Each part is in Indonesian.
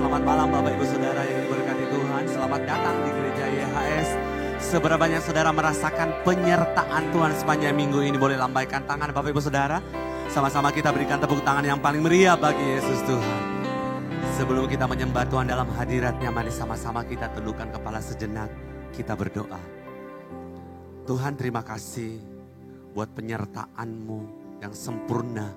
Selamat malam Bapak Ibu Saudara yang diberkati Tuhan. Selamat datang di gereja YHS. Seberapa banyak saudara merasakan penyertaan Tuhan sepanjang minggu ini? Boleh lambaikan tangan Bapak Ibu Saudara. Sama-sama kita berikan tepuk tangan yang paling meriah bagi Yesus Tuhan. Sebelum kita menyembah Tuhan dalam hadiratnya, mari sama-sama kita tundukkan kepala sejenak. Kita berdoa. Tuhan, terima kasih buat penyertaan-Mu yang sempurna.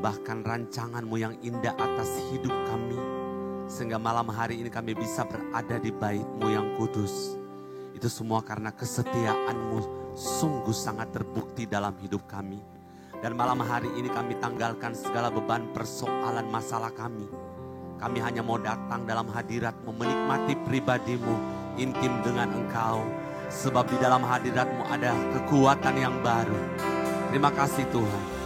Bahkan rancangan-Mu yang indah atas hidup kami. Sehingga malam hari ini kami bisa berada di bait-Mu yang kudus. Itu semua karena kesetiaan-Mu sungguh sangat terbukti dalam hidup kami. Dan malam hari ini kami tanggalkan segala beban persoalan masalah kami. Kami hanya mau datang dalam hadirat-Mu, menikmati pribadi-Mu, intim dengan Engkau. Sebab di dalam hadirat-Mu ada kekuatan yang baru. Terima kasih Tuhan.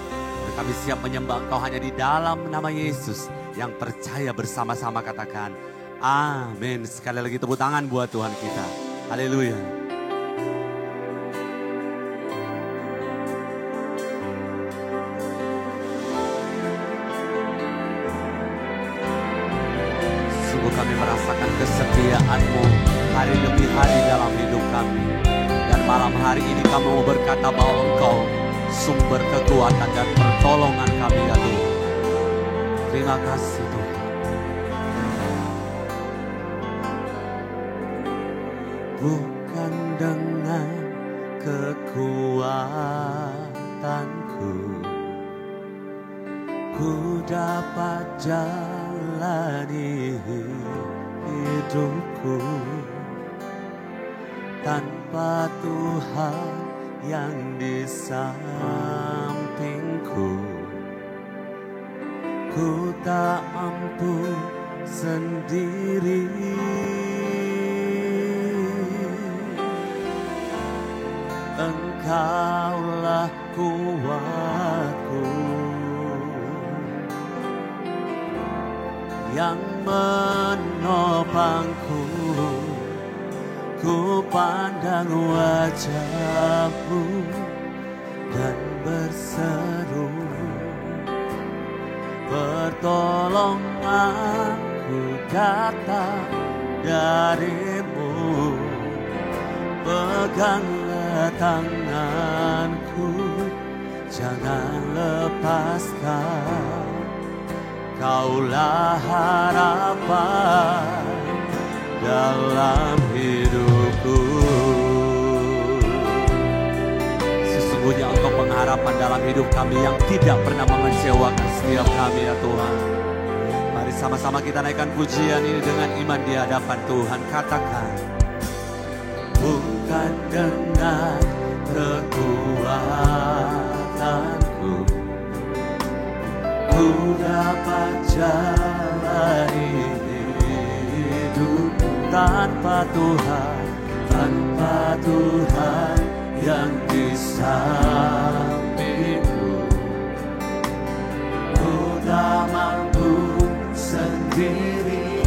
Kami siap menyembah Engkau hanya di dalam nama Yesus. Yang percaya bersama-sama katakan amin. Sekali lagi tepuk tangan buat Tuhan kita. Haleluya. Sungguh kami merasakan kesetiaan-Mu hari demi hari dalam hidup kami. Dan malam hari ini kami mau berkata bahwa Engkau sumber kekuatan dan pertolongan kami ya Tuhan. Terima kasih Tuhan. Bukan dengan kekuatanku ku dapat jalani hidupku tanpa Tuhan yang di sampingku. Ku tak mampu sendiri. Engkaulah kuatku yang menopangku. Ku pandang wajah-Mu dan berseru, pertolonganku datang dari-Mu. Peganglah tanganku, jangan lepaskan. Kaulah harapan dalam hidupku. Sesungguhnya Engkau pengharapan dalam hidup kami yang tidak pernah mengecewakan setiap kami ya Tuhan. Mari sama-sama kita naikkan pujian ini dengan iman di hadapan Tuhan. Katakan, bukan dengan kekuatanku ku dapat jalani hidup tanpa Tuhan yang di sampingku. Ku tak mampu sendiri.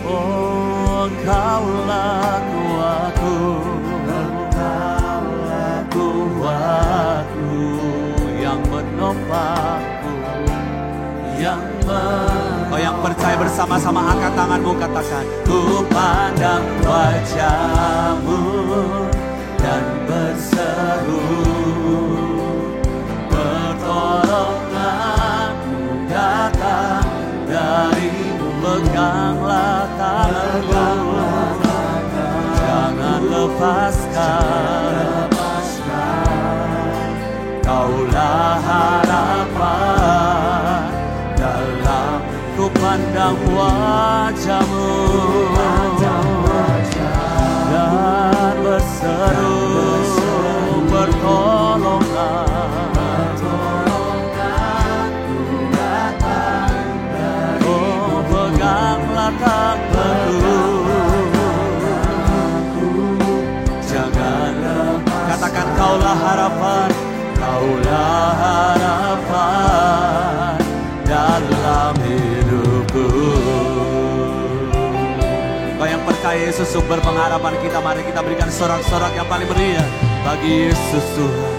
Oh, Engkaulah kuatku, Engkaulah kuatku yang menopangku, yang Oh, yang percaya bersama-sama angkat tanganmu, katakan, ku pandang wajah-Mu dan berseru, pertolonganku datang dari-Mu. Peganglah tanganku, jangan lepaskan. Kaulah harapan dalam ku pandang wajah-Mu dan berseru, pertolonganku datang dari-Mu. Oh, peganglah tanganku, jangan lepaskan. Katakan, Kaulah harapan, Kaulah harapan dalam hidupku. Kau yang percaya Yesus sumber pengharapan kita, mari kita berikan sorak-sorak yang paling meriah bagi Yesus Tuhan.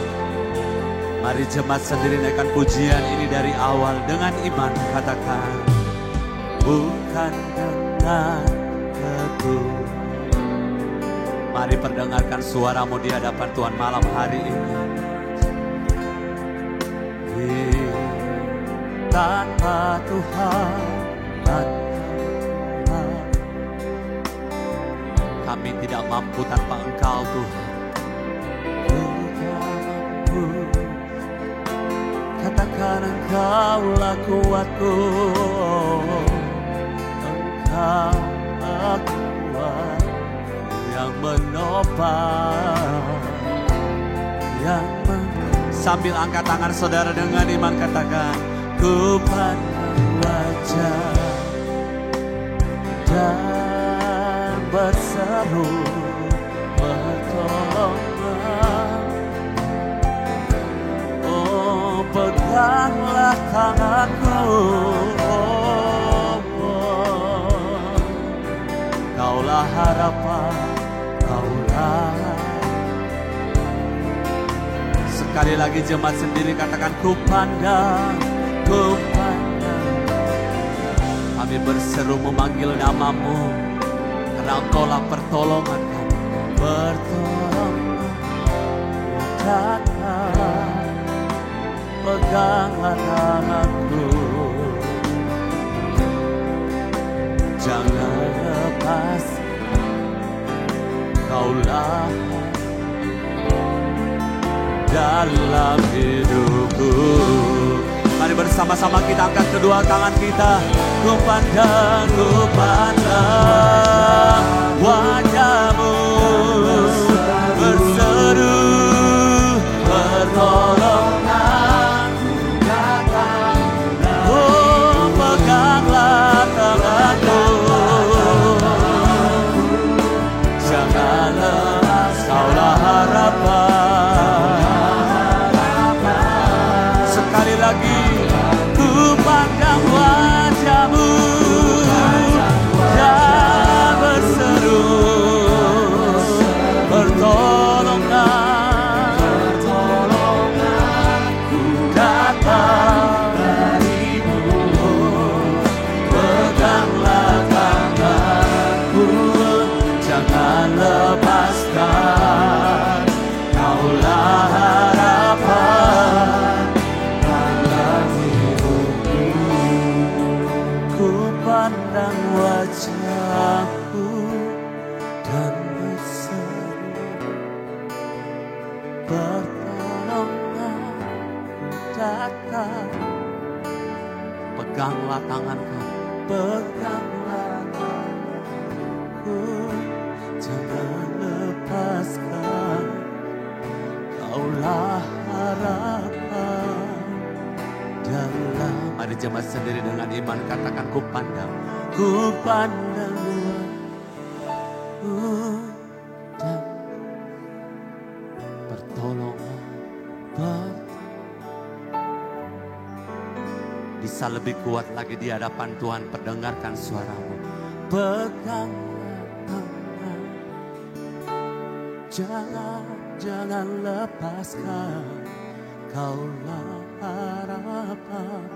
Mari jemaat sendiri naikkan pujian ini dari awal dengan iman. Katakan, bukan katakan dengan teguh. Mari perdengarkan suaramu di hadapan Tuhan malam hari ini. Tanpa Tuhan, kami tidak mampu tanpa Engkau Tuhan. Katakan Engkaulah kuatku, Engkaulah kuat yang menopang, sambil angkat tangan saudara dengan iman katakan, ku pandang wajah dan berseru pertolongan. Oh, peganglah tanganku, Kaulah harapan, Kaulah. Sekali lagi jemaat sendiri katakan, ku pandang, ku pandang. Kami berseru memanggil namamu, karena Engkaulah pertolongan kami. Pertolongan datang, peganglah tanganku, jangan lepas, Kaulah dalam hidupku. Mari bersama-sama kita angkat kedua tangan kita. Ku pandang wajah-Mu, berseru pertolongan datang. Oh, peganglah tanganku, jangan lepas, Kaulah harapan. Sekali lagi, ku pandang wajah-Mu dan berseru pertolongan datang dari-Mu. Peganglah tanganku, jangan lepaskan, Kaulah harapan dalam hidupku. Ku pandang wajah-Mu dan berseru pertolongan datang. Peganglah tanganku, peganglah tanganku, jangan lepaskan, Kaulah harapan dalam. Mari jemaat sendiri dengan iman katakan, ku pandang dan pertolongan. Bisa lebih kuat lagi di hadapan Tuhan, perdengarkan suaramu. Peganglah tangan, jangan lepaskan, Kaulah harapan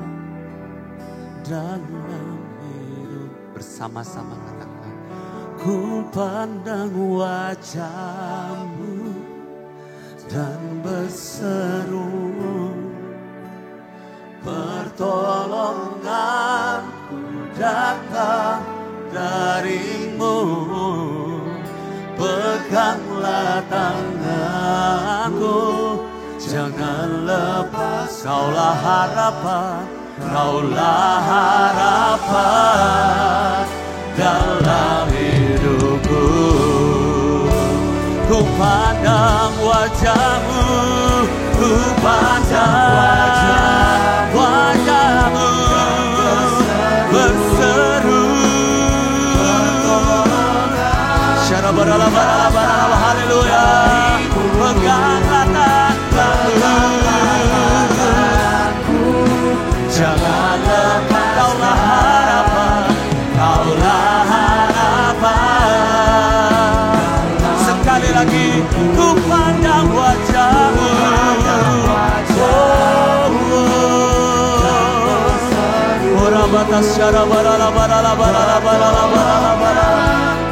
dalam hidup. Bersama-sama katakan, ku pandang wajah-Mu dan berseru pertolonganku datang dari-Mu. Peganglah tanganku, jangan lepas, Kaulah harapan, Kaulah harapan dalam hidupku. Ku pandang wajah-Mu, ku pandang wajah-Mu berseru. Syarabarala-barala-barala, haleluya. Peganglah tanganku, jangan lepas, Kaulah harapan, Kaulah harapan. Sekali lagi, ku pandang wajah-Mu, oh, oh, oh.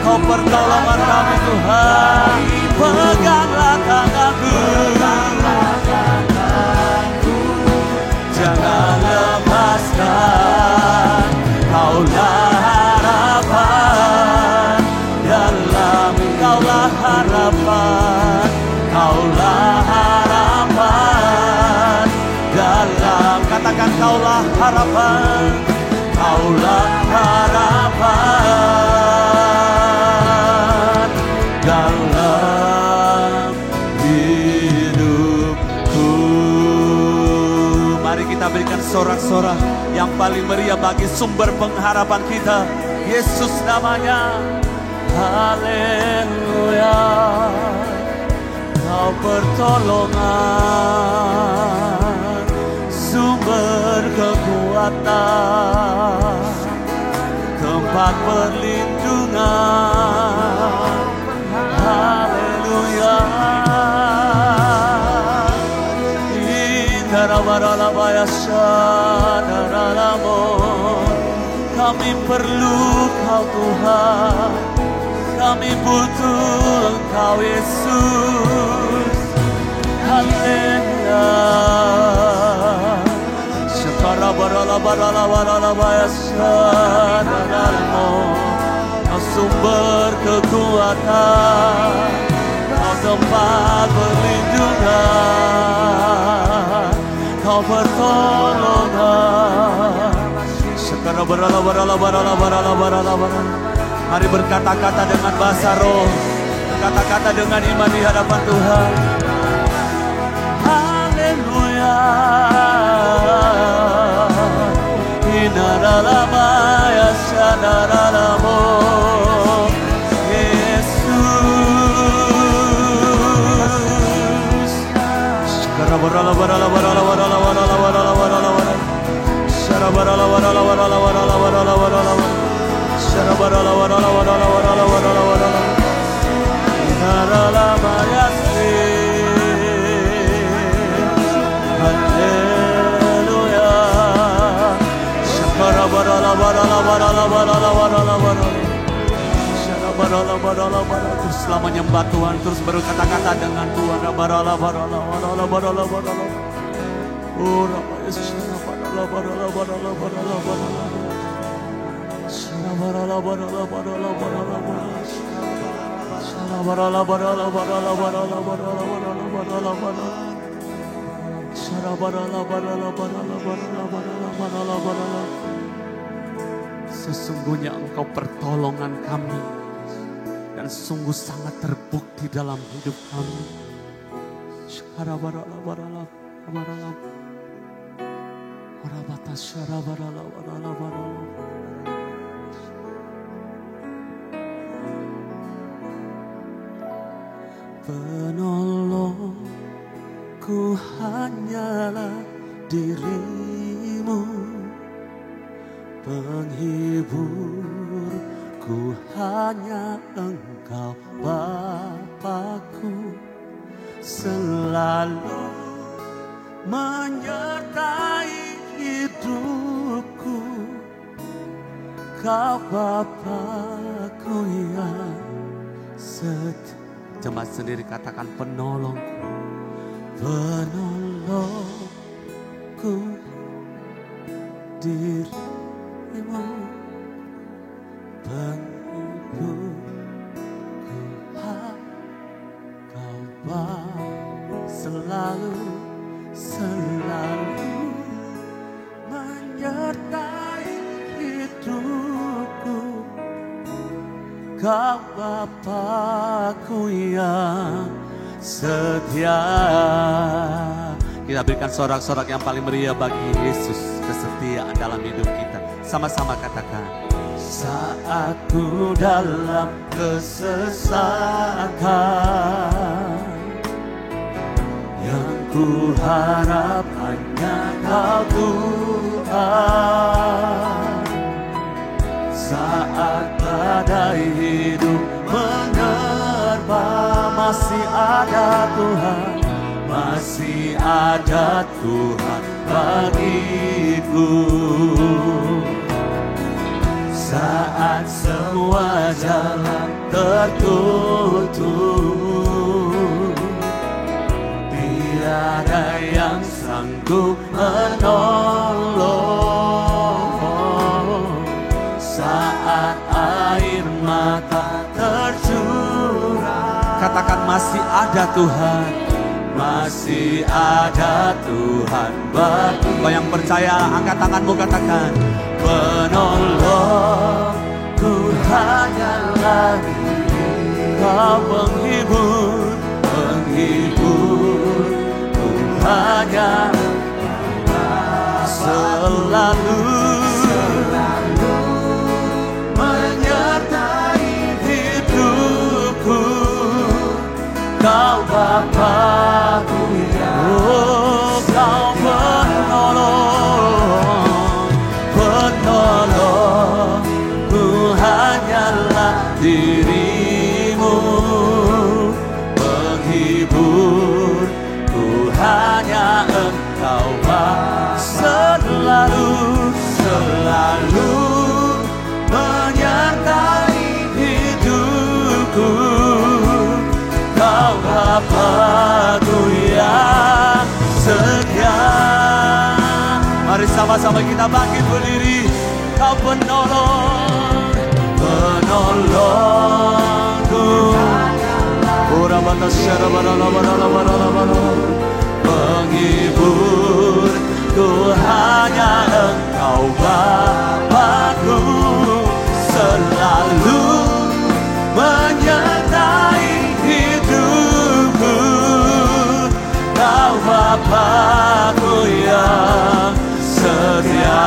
Kau pertolongan kami Tuhan. Peganglah tanganku, jangan lepaskan. Kaulah harapan dalam, kaulah harapan, kaulah harapan dalam. Katakan kaulah harapan, kaulah harapan dalam hidupku. Mari kita berikan sorak-sorak yang paling meriah bagi sumber pengharapan kita, Yesus namanya. Haleluya, Kau pertolongan, sumber kekuatan, tempat perlindungan. Haleluya. Kami perlu Kau Tuhan, kami butuh Engkau Yesus. Haleluya. Kau sumber kekuatan, Kau tempat perlindungan, Kau pertolongan. Mari berkata-kata dengan bahasa roh, kata-kata dengan iman di hadapan Tuhan. Haleluya. Inaralamaya sanaralamo Yesus. Terus selama menyembah Tuhan, terus berkata-kata dengan Tuhan. Sesungguhnya Engkau pertolongan kami, dan sungguh sangat terbukti dalam hidup kami. Penolongku hanyalah dirimu, penghiburku hanya Engkau Bapakku, selalu menyertai hidupku. Kau Bapakku yang setia. Jemaat sendiri katakan penolongku, penolongku dirimu, penghiburku Kau Bapa, selalu menyertai hidupku. Kau Bapakku yang setia. Kita berikan sorak-sorak yang paling meriah bagi Yesus, kesetiaan dalam hidup kita. Sama-sama katakan. Saat ku dalam kesesakan, yang ku harap hanya Kau Tuhan. Saat badai hidup menerpa, masih ada Tuhan, masih ada Tuhan bagiku. saat semua jalan tertutup, tiada yang sanggup menolong. Saat air mata tercurah, katakan masih ada Tuhan, masih ada Tuhan bagi. Kau yang percaya angkat tanganmu, katakan penolongku hanyalah Kau, penghibur, penghibur ku hanya selalu menyertai hidupku. Kau Bapa-Ku, oh Kau penolong, penolongku hanyalah dirimu, penghiburku hanya Engkau Bapa, selalu, selalu menyertai hidupku. Kau Bapa-Ku yang setia. Mari sama-sama kita bangkit berdiri. Kau penolong, penolongku. Penghiburku hanya Engkau Bapa-Ku, selalu menyertai hidupku. Kau Bapa-Ku yang setia.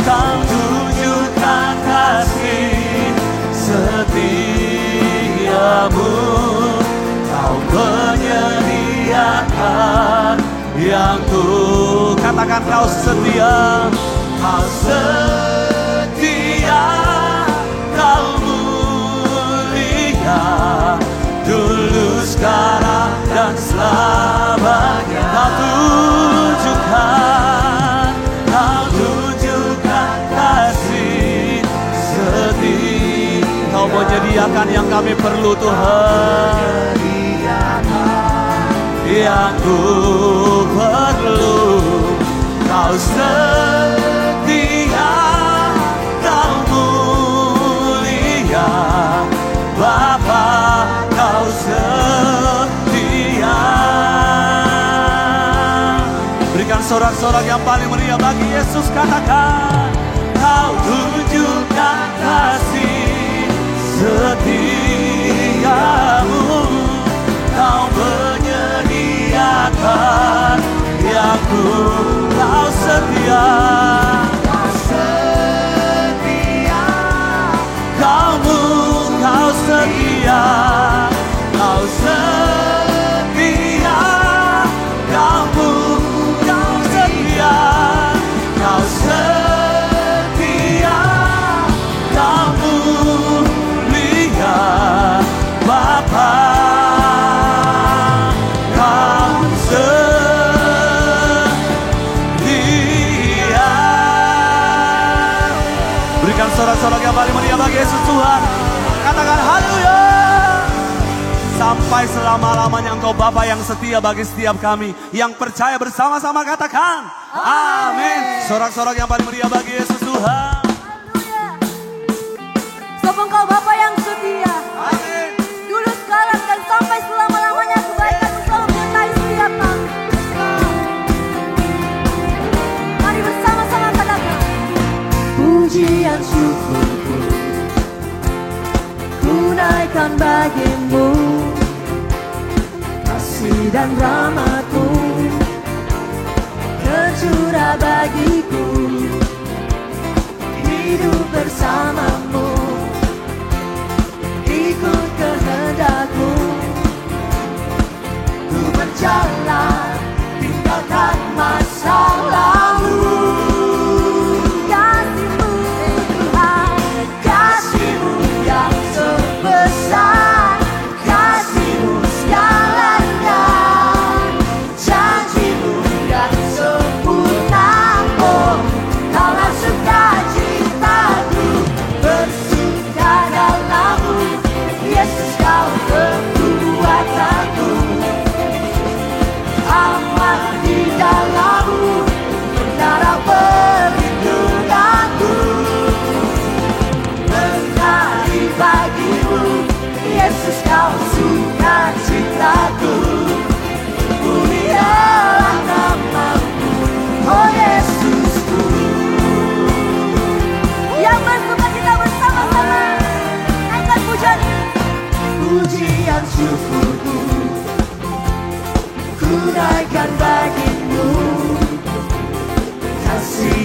Kau tunjukkan kasih setiamu, Kau menyediakan yang ku. Katakan Kau setia, Kau setia, Kau mulia, dulu, sekarang, dan selamanya. Kau tunjukkan kasih setia. Kau menyediakan yang kami perlu Tuhan, yang ku perlu. Kau setia, Kau mulia, Bapa, Kau setia. Berikan sorak-sorak yang paling meriah bagi Yesus, katakan Kau tunjukkan kasih setiamu, Kau menyediakan yang ku. Kau setia, Kau setia, Kau setia, Kau setia, Kau setia, Kau setia, Kau mulia, Bapa, Kau setia. Berikan sorak-sorak yang paling meriah bagi Yesus Tuhan. Katakan haleluya. Sampai selama-lamanya Engkau Bapa yang setia bagi setiap kami. Yang percaya bersama-sama katakan amin. Sorak-sorak yang paling meriah bagi Yesus Tuhan. Haleluya. Sebab Engkau Bapa yang setia. Amin. Dulu, sekarang, dan sampai selama-lamanya kebaikan selalu menyertai setiap kami. Mari bersama-sama katakan pujian syukurku ku naikkan bagimu, kasih dan rahmat-Mu tercurah bagiku, hidup bersama-Mu, ikut kehendak-Mu, ku berjalan tinggalkan masa lalu. Kasih-Mu Tuhan, kasih-Mu yang sebesar, kasih-Mu segalanya, janji-Mu yang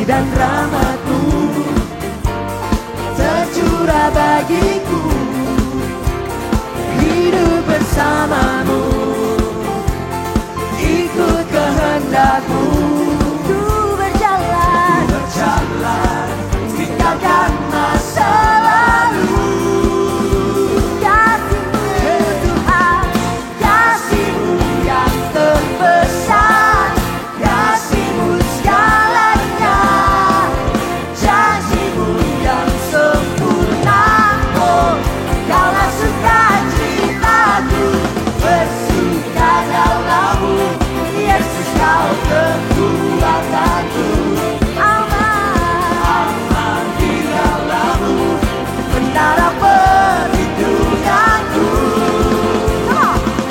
dan rahmat-Mu tercurah bagiku, hidup bersama-Mu, ikut kehendak-Mu. Ku berjalan, tinggalkan masa lalu. kasih-Mu Tuhan, Kasih-Mu yang terbesar, kasih-Mu segalanya, janji-Mu yang sempurna. Oh, Kaulah sukacitaku, bersuka dalam-Mu, Yesus Kau kekuatanku. Aman di dalam-Mu, menara perlindunganku.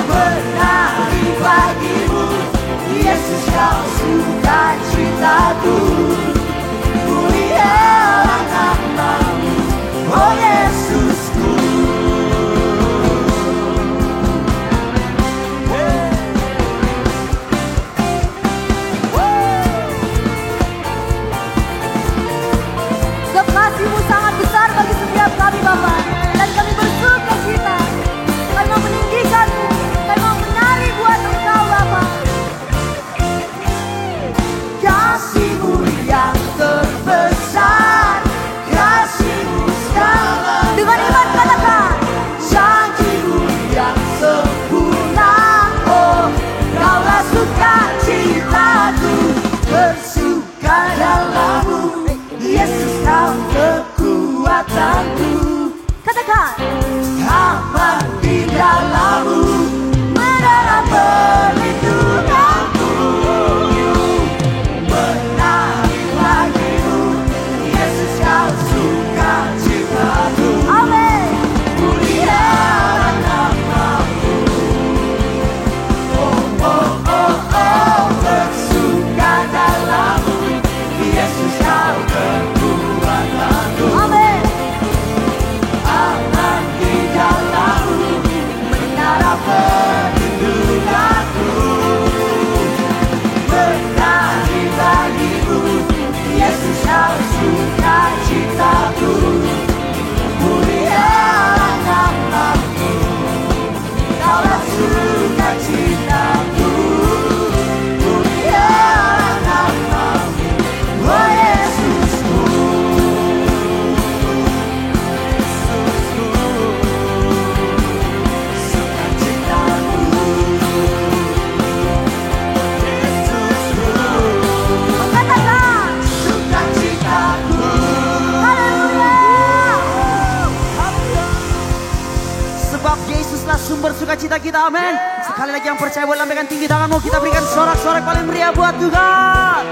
Menari bagimu, Yesus Kau sukacitaku. Mulialah nama-Mu, oh Yesusku. sebab kasih-Mu sangat besar bagi setiap kami Bapa, dan kami bersuka cita. Kami mau meninggikan-Mu, kami mau menari buat Engkau Bapa. Kasih-Mu yang terbesar, kasih-Mu segalanya, Dengan iman katakan, janji-Mu yang sempurna. Oh, Kaulah sukacitaku, bersuka dalam-Mu, Yesus Kau kekuatanku. katakan, Aman di dalam-Mu, menara perlindunganku. Menari bagimu, Yesus Kau sukacitaku. amin. Mulialah nama-Mu, bersuka dalam-Mu, Yesus Kau kekuatanku. Amin. Aman di dalam-Mu, menara perlindunganku. Menari bagimu, Yesus Kau sukacitaku. Mulialah nama-Mu, Kaulah sukacitaku. Mulialah nama-Mu, oh Yesusku. Sukacitaku, Katakan, sukacitaku. haleluya. Sebab Yesuslah sumber sukacita kita, amin. Sekali lagi yang percaya boleh lambaikan tinggi tanganmu. Kita berikan sorak-sorak paling meriah buat Tuhan.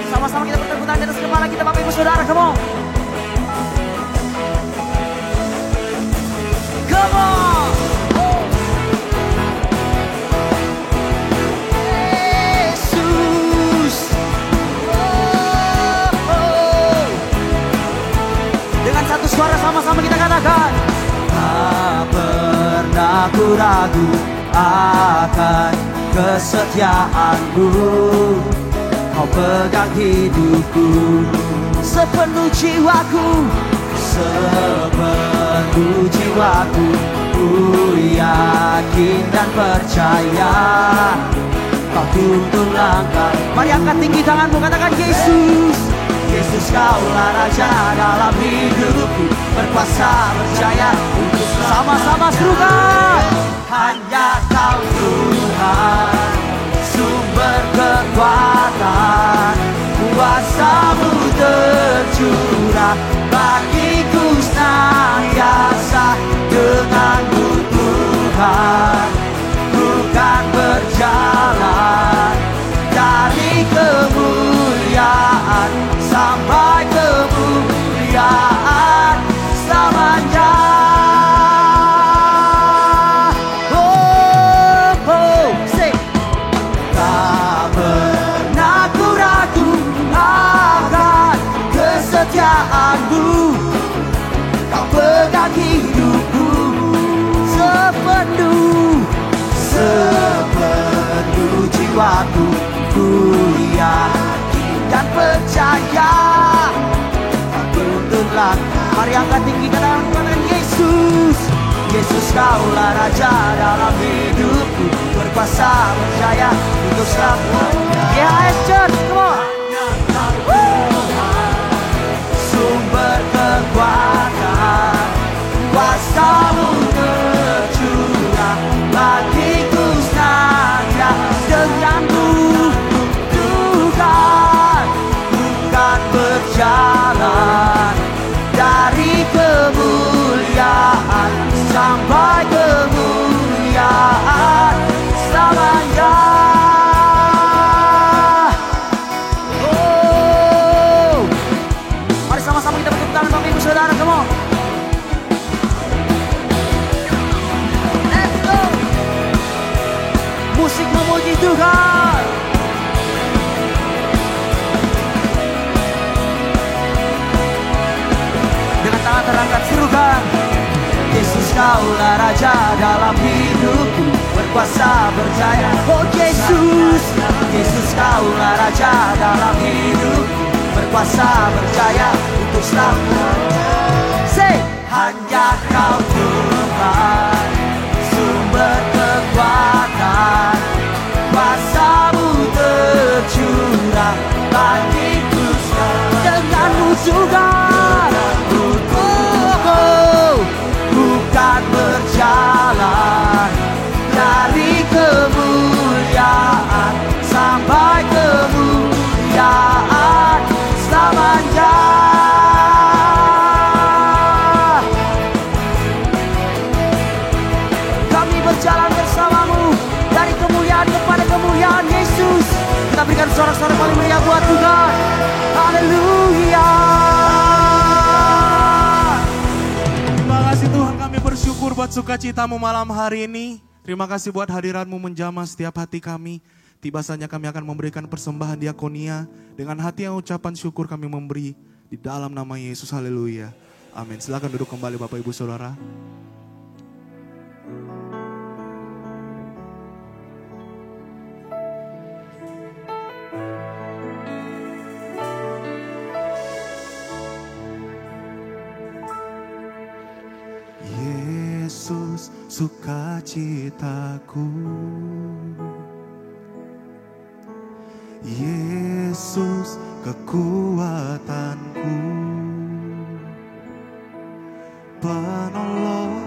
Sama-sama kita bertepuk tangan di atas kepala kita, Bapak Ibu Saudara, come on. Come on. Yesus. Dengan satu suara sama-sama kita katakan, tak pernah ku ragu akan kesetiaan-Mu. Kau pegang hidupku, sepenuh jiwaku, sepenuh jiwaku. Ku yakin dan percaya Kau tuntun langkah. Mari angkat tinggi tanganmu, katakan Yesus. Yesus Kaulah Raja dalam hidupku, berkuasa berjaya untuk sama-sama serukan. Hanya Kau Tuhan, sumber kekuatan, kuasa-Mu tercurah bagiku senantiasa. Denganmu Tuhan, bukan berjalan dari kemuliaan sampai kemuliaan selamanya. Say. Tak pernah ku ragu akan kesetiaan-Mu. Kau pegang hidupku sepenuh jiwaku. Ku yakin dan percaya. Tuntunlah, mari angkat tinggi ke dalam tangan Yesus. Yesus kaulah Raja dalam hidupku, berkuasa berjaya untuk selamanya. YHS Church, come on. Sumber kekuatan, kuasa-Mu tercurah bagiku saja. Denganmu Tuhan, bukan berjalan dari kemuliaan sampai kemuliaan selamanya. Oh, mari sama-sama kita bertepuk tangan Bapak Ibu Saudara, come on. Let's go. Musik memuji Tuhan. Dengan tangan terangkat serukan, Yesus kaulah Raja dalam hidupku, berkuasa berjaya. Oh Yesus, Yesus kaulah Raja dalam hidupku, berkuasa berjaya untuk selamanya. Say, hanya Kau Tuhan, sumber kekuatan, kuasa-Mu tercurah bagiku selamanya. Denganmu juga, bukan berjalan dari kemuliaan sampai kemuliaan selamanya. Kami berjalan bersama-Mu dari kemuliaan kepada kemuliaan. Yesus, kita berikan sorak-sorak paling meriah buat Tuhan. Haleluya. Terima kasih Tuhan, kami bersyukur buat sukacita-Mu malam hari ini. Terima kasih buat hadirat-Mu menjamah setiap hati kami. Tiba saatnya kami akan memberikan persembahan diakonia. Dengan hati yang ucapan syukur kami memberi di dalam nama Yesus. Haleluya. Amin. Silakan duduk kembali Bapak Ibu Saudara. Yesus sukacitaku, Yesus kekuatanku, penolong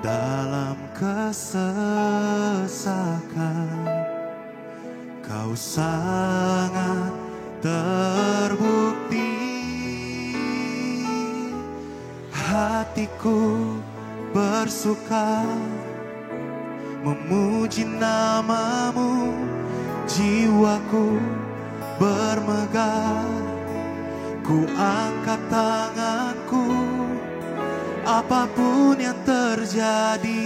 dalam kesesakan. Kau sangat terbukti, hatiku bersuka memuji nama-Mu, jiwaku bermegah. Ku angkat tanganku, apapun yang terjadi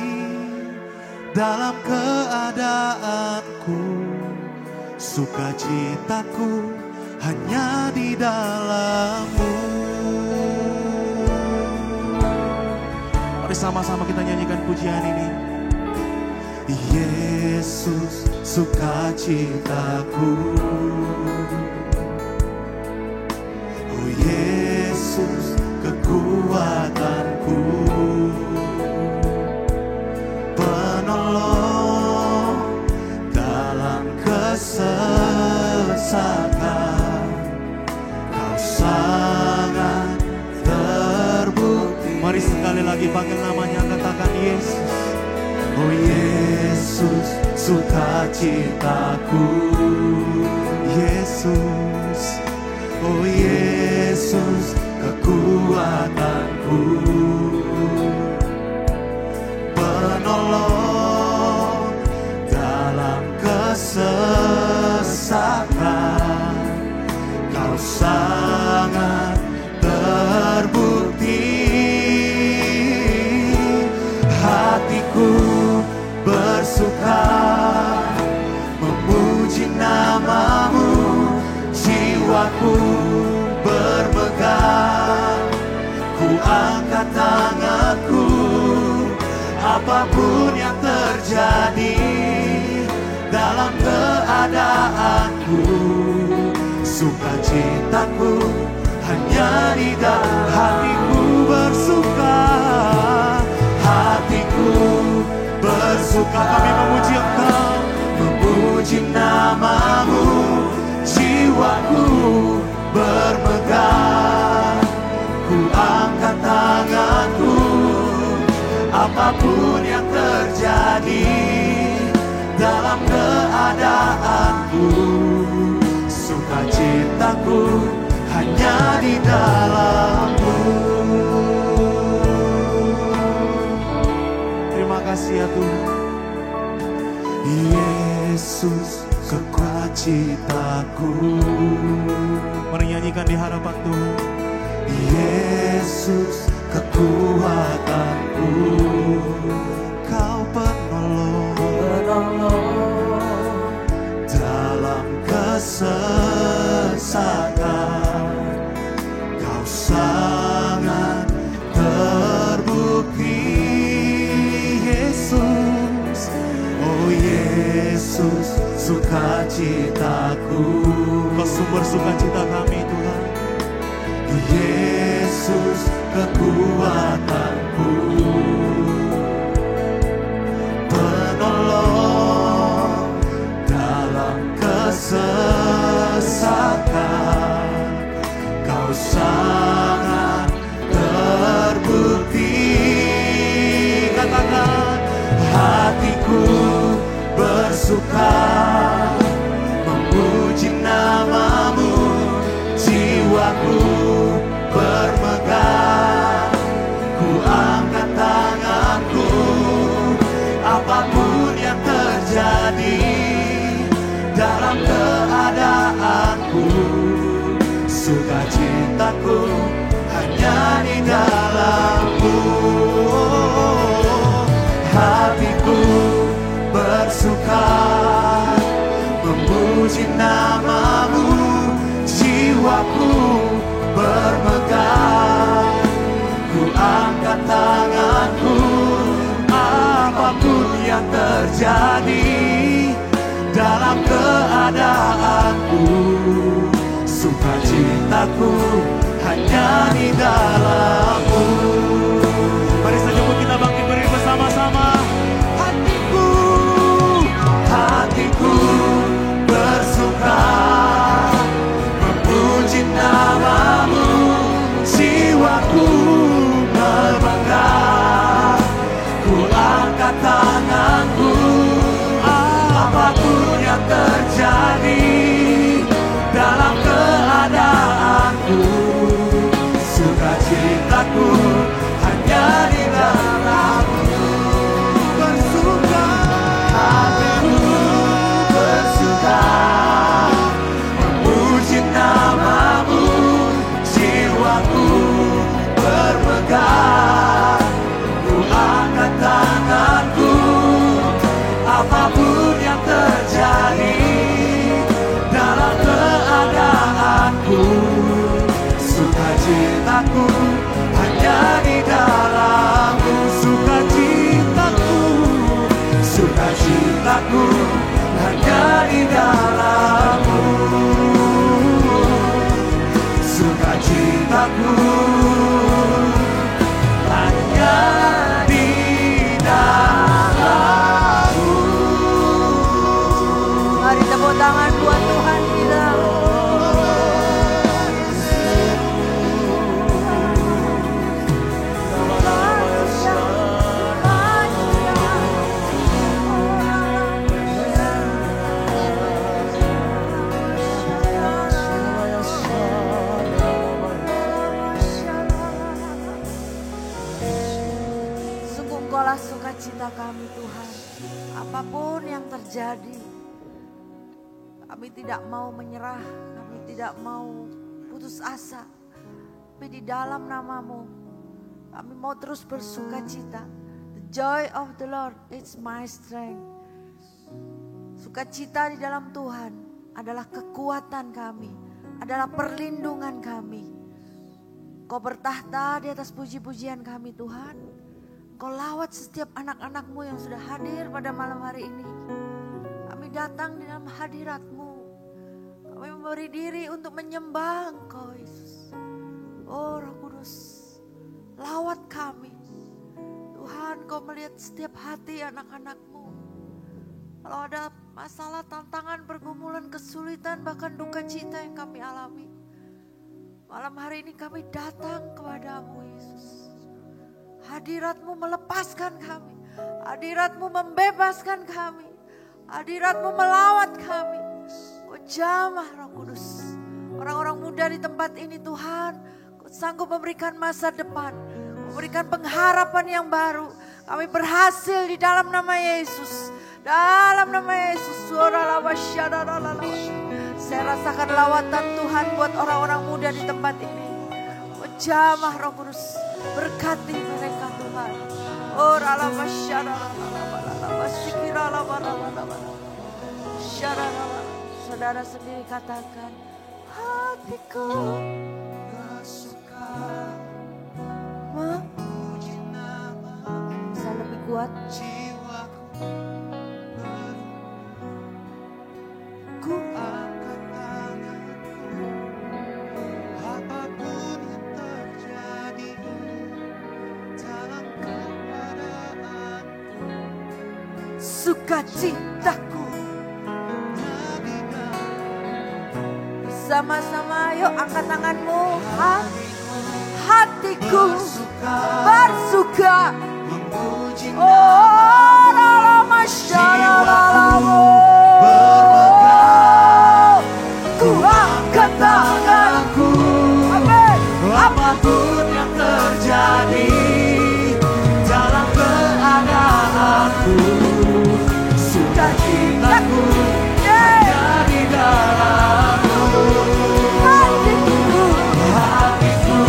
dalam keadaanku, sukacitaku hanya di dalam-Mu. Mari sama-sama kita nyanyikan pujian ini. Yesus sukacitaku, oh Yesus kekuatanku, penolong dalam kesesakan. Kau sangat terbukti. Mari sekali lagi panggil namanya, katakan Yesus. Oh Yesus sukacitaku, Yesus, oh Yesus kekuatanku, penolong dalam kesesakan. Kau sangat terbukti, hatiku bersuka memuji nama-Mu, jiwaku bermegah. Ku angkat tanganku, apapun yang terjadi dalam keadaanku, Sukacitaku hanya di dalam hatiku bersuka. Hatiku bersuka, kami memuji Engkau, memuji namamu. Jiwaku bermegah, ku angkat tanganku. Apapun yang terjadi dalam keadaanku, sukacitaku hanya di dalam-Mu. Terima kasih ya Tuhan. Yesus sukacitaku. Mari nyanyikan di hadapan Tuhan. Yesus kekuatanku, Kau penolong dalam kesesatan. Kau sangat terbukti, Yesus. Oh Yesus, sukacitaku. Kau sumber sukacita kami Tuhan. Yesus kekuatanku, penolong dalam kesesatan. Kau sangat terbukti. Katakan, hatiku bersuka memuji namamu. Jiwaku bermegah, ku angkat tanganku. Apapun yang terjadi dalam keadaanku, sukacitaku hanya di dalam-Mu. Hatiku bersuka memuji namamu. Jiwaku bermegah, ku angkat tanganku. Apapun yang terjadi dalam keadaanku, sukacitaku hanya di dalam-Mu. Mari sejumlah kita bangkit berdiri bersama-sama. Hatiku bersuka memuji namamu. Jiwaku bermegah, ku angkat tanganku. Apapun yang terjadi dalam keadaanku, sukacitaku hanya di dalam-Mu. Bersuka, hatiku bersuka memuji namamu. Jiwaku bermegah, ku angkat tanganku. Apapun yang terjadi dalam keadaanku, sukacitaku hanya di dalam-Mu. Sukacitaku hanya di dalam-Mu. Sukacitaku hanya di dalam-Mu. Mari tepuk tangan buat Tuhan kita. Sungguh Engkaulah sukacita kami Tuhan. Apapun yang terjadi, kami tidak mau menyerah, kami tidak mau putus asa. Tapi di dalam namamu, kami mau terus bersukacita. The joy of the Lord is my strength. Sukacita di dalam Tuhan adalah kekuatan kami, adalah perlindungan kami. Kau bertahta di atas puji-pujian kami Tuhan. Kau lawat setiap anak-anak-Mu yang sudah hadir pada malam hari ini. Kami datang di dalam hadirat-Mu. Kami memberi diri untuk menyembah Engkau Yesus. Oh Roh Kudus, lawat kami. Tuhan, Kau melihat setiap hati anak-anak-Mu. Kalau ada masalah, tantangan, pergumulan, kesulitan, bahkan duka cita yang kami alami. Malam hari ini kami datang kepadamu Yesus. Hadirat-Mu melepaskan kami. Hadirat-Mu membebaskan kami. Hadirat-Mu melawat kami. Kau jamah Roh Kudus. Orang-orang muda di tempat ini Tuhan, Kau sanggup memberikan masa depan. Memberikan pengharapan yang baru. Kami berhasil di dalam nama Yesus. Dalam nama Yesus. Saya rasakan lawatan Tuhan buat orang-orang muda di tempat ini. Kau jamah Roh Kudus. Berkati mereka Tuhan. Oh saudara sendiri katakan, hatiku Suka memuji bisa lebih kuat. jiwaku Ku angkat tanganku, apapun yang terjadi dalam keadaanku, sukacitaku. Sama-sama yuk angkat tanganmu. Hatiku bersuka. memuji Oh dalam masyarakat ku angkat tanganku. Amin. apapun yang terjadi dalam keadaanku, sukacitaku hanya di dalammu. Hatiku Hatiku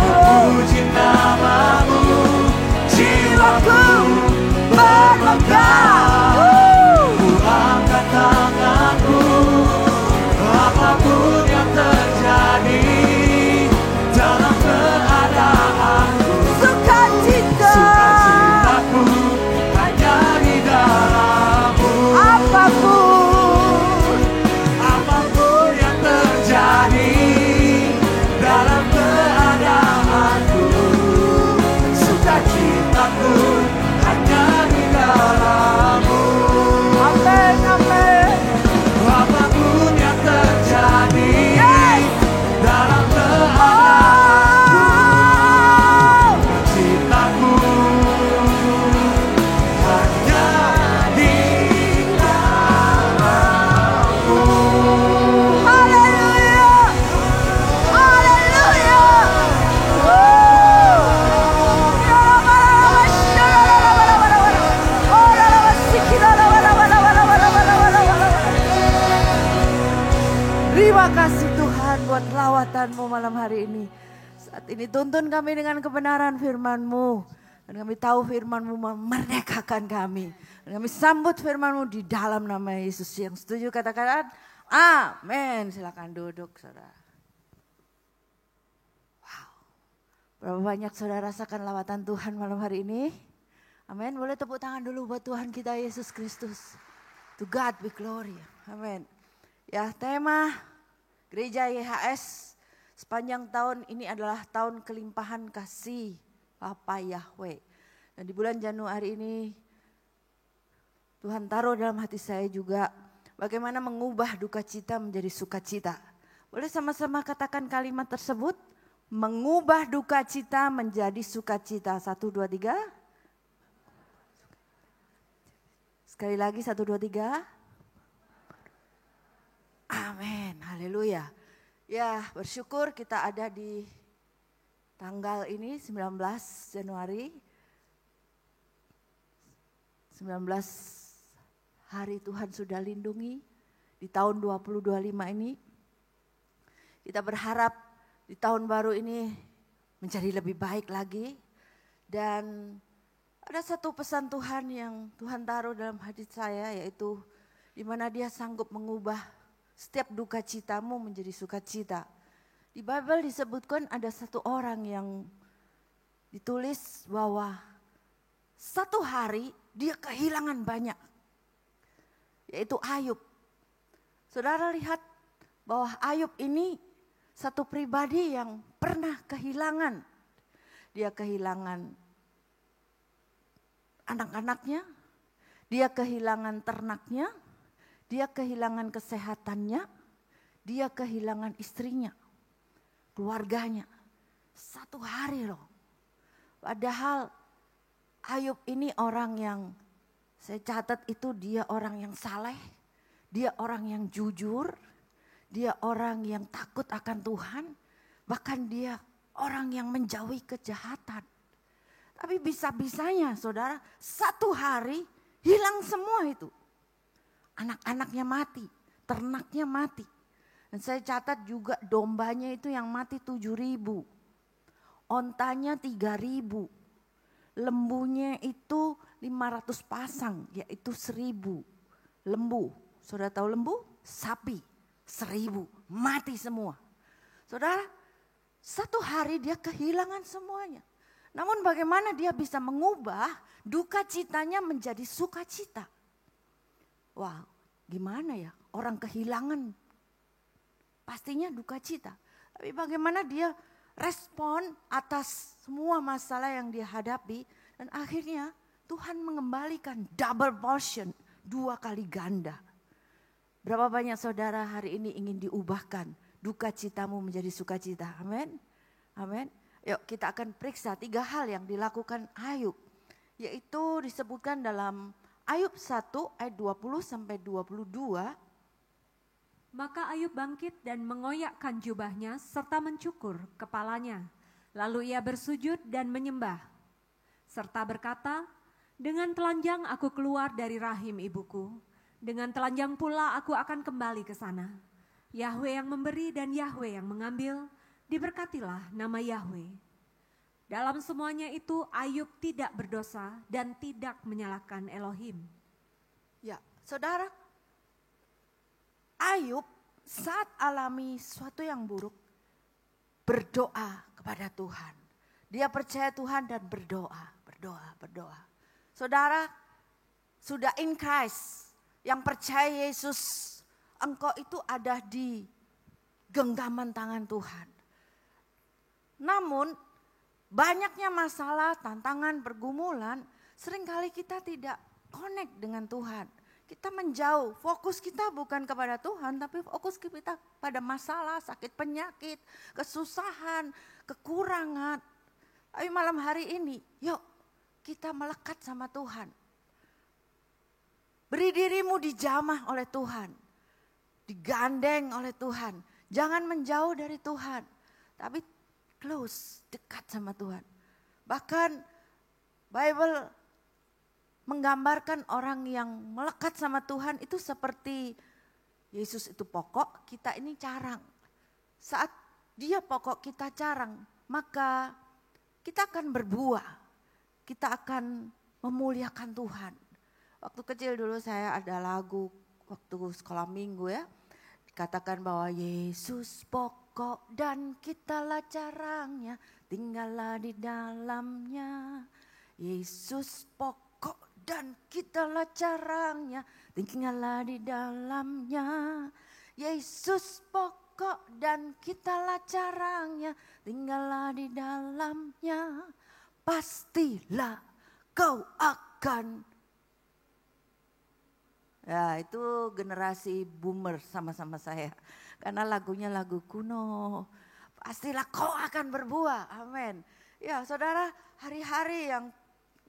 memuji namamu, jiwaku bermegah. Ku angkat tanganku, apapun yang terjadi dalam keadaanku, sukacitaku hanya di dalammu. Apapun yang terjadi dalam keadaanku, sukacitaku hanya di dalammu. Apapun yang terjadi dalam keadaanku, cintaku hanya di dalammu. Terima kasih Tuhan buat lawatan-Mu malam hari ini. Saat ini tuntun kami dengan kebenaran firman-Mu. Dan kami tahu firman-Mu memerdekakan kami. Dan kami sambut firman-Mu di dalam nama Yesus. Yang setuju katakan amin. Silakan duduk saudara. Wow. Berapa banyak saudara rasakan lawatan Tuhan malam hari ini? Amin. Boleh tepuk tangan dulu buat Tuhan kita Yesus Kristus. To God be glory. Amin. Ya, tema Gereja YHS sepanjang tahun ini adalah tahun kelimpahan kasih Bapa Yahweh. Dan di bulan Januari ini Tuhan taruh dalam hati saya juga bagaimana mengubah duka cita menjadi sukacita. Boleh sama-sama katakan kalimat tersebut? Mengubah duka cita menjadi sukacita. 1, 2, 3. Sekali lagi 1, 2, 3. Amin, haleluya. Ya, bersyukur kita ada di tanggal ini 19 Januari. 19 hari Tuhan sudah lindungi di tahun 2025 ini. Kita berharap di tahun baru ini menjadi lebih baik lagi. Dan ada satu pesan Tuhan yang Tuhan taruh dalam hati saya, yaitu di mana Dia sanggup mengubah setiap duka citamu menjadi sukacita. Di Bible disebutkan ada satu orang yang ditulis bahwa satu hari dia kehilangan banyak. yaitu Ayub. Saudara lihat bahwa Ayub ini satu pribadi yang pernah kehilangan. Dia kehilangan anak-anaknya, dia kehilangan ternaknya, dia kehilangan kesehatannya, dia kehilangan istrinya, keluarganya. Satu hari loh. Padahal Ayub ini orang yang saya catat itu dia orang yang saleh, dia orang yang jujur, dia orang yang takut akan Tuhan, bahkan dia orang yang menjauhi kejahatan. Tapi bisa-bisanya saudara, satu hari hilang semua itu. Anak-anaknya mati, ternaknya mati. Dan saya catat juga dombanya itu yang mati 7.000. Ontanya 3.000. Lembunya itu 500 pasang, yaitu 1.000 lembu. Saudara tahu lembu? Sapi, 1.000, mati semua. Saudara, satu hari dia kehilangan semuanya. Namun bagaimana dia bisa mengubah duka citanya menjadi sukacita? Wah, gimana ya? Orang kehilangan pastinya duka cita. Tapi bagaimana dia respon atas semua masalah yang dia hadapi. Dan akhirnya Tuhan mengembalikan double portion, 2 kali ganda. Berapa banyak saudara hari ini ingin diubahkan duka citamu menjadi sukacita? Amin. Amin. Yuk kita akan periksa 3 hal yang dilakukan Ayub. Yaitu disebutkan dalam Ayub 1 ayat 20 sampai 22. Maka Ayub bangkit dan mengoyakkan jubahnya serta mencukur kepalanya. Lalu ia bersujud dan menyembah. Serta berkata, dengan telanjang aku keluar dari rahim ibuku. Dengan telanjang pula aku akan kembali ke sana. Yahwe yang memberi dan Yahwe yang mengambil. Diberkatilah nama Yahwe. Dalam semuanya itu Ayub tidak berdosa dan tidak menyalahkan Elohim. Ya, saudara, Ayub saat alami sesuatu yang buruk, berdoa kepada Tuhan. Dia percaya Tuhan dan berdoa. Saudara, sudah in Christ, yang percaya Yesus, engkau itu ada di genggaman tangan Tuhan. Namun banyaknya masalah, tantangan, pergumulan, seringkali kita tidak connect dengan Tuhan. Kita menjauh, fokus kita bukan kepada Tuhan, tapi fokus kita pada masalah, sakit penyakit, kesusahan, kekurangan. Tapi malam hari ini, yuk kita melekat sama Tuhan. Beri dirimu dijamah oleh Tuhan, digandeng oleh Tuhan. Jangan menjauh dari Tuhan, tapi close, dekat sama Tuhan. Bahkan Bible menggambarkan orang yang melekat sama Tuhan itu seperti Yesus itu pokok, kita ini carang. Saat dia pokok, kita carang, maka kita akan berbuah. Kita akan memuliakan Tuhan. Waktu kecil dulu saya ada lagu waktu sekolah minggu ya. Dikatakan bahwa Yesus pokok dan kitalah carangnya, tinggallah di dalamnya. Yesus pokok dan kitalah carangnya, tinggallah di dalamnya. Yesus pokok dan kitalah carangnya, tinggallah di dalamnya. Pastilah kau akan. Ya itu generasi boomer sama-sama saya. Karena lagunya lagu kuno. Pastilah kau akan berbuah. Amin. Ya saudara, hari-hari yang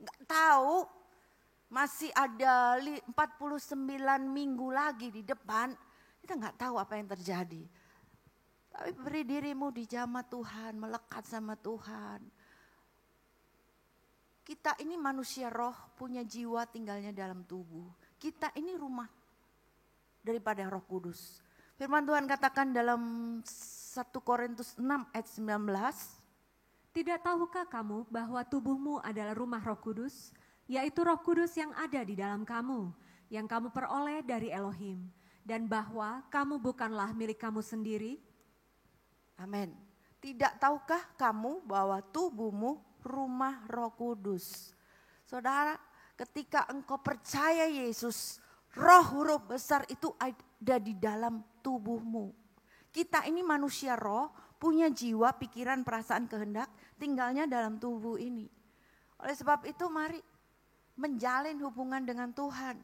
gak tahu masih ada 49 minggu lagi di depan. Kita gak tahu apa yang terjadi. Tapi beri dirimu dijamah Tuhan, melekat sama Tuhan. Kita ini manusia roh, punya jiwa tinggalnya dalam tubuh. Kita ini rumah daripada Roh Kudus. Firman Tuhan katakan dalam 1 Korintus 6 ayat 19. Tidak tahukah kamu bahwa tubuhmu adalah rumah Roh Kudus, yaitu Roh Kudus yang ada di dalam kamu, yang kamu peroleh dari Elohim, dan bahwa kamu bukanlah milik kamu sendiri? Amin. Tidak tahukah kamu bahwa tubuhmu rumah Roh Kudus? Saudara, ketika engkau percaya Yesus, Roh huruf besar itu ada di dalam tubuhmu. Kita ini manusia roh, punya jiwa, pikiran, perasaan, kehendak, tinggalnya dalam tubuh ini. Oleh sebab itu mari menjalin hubungan dengan Tuhan.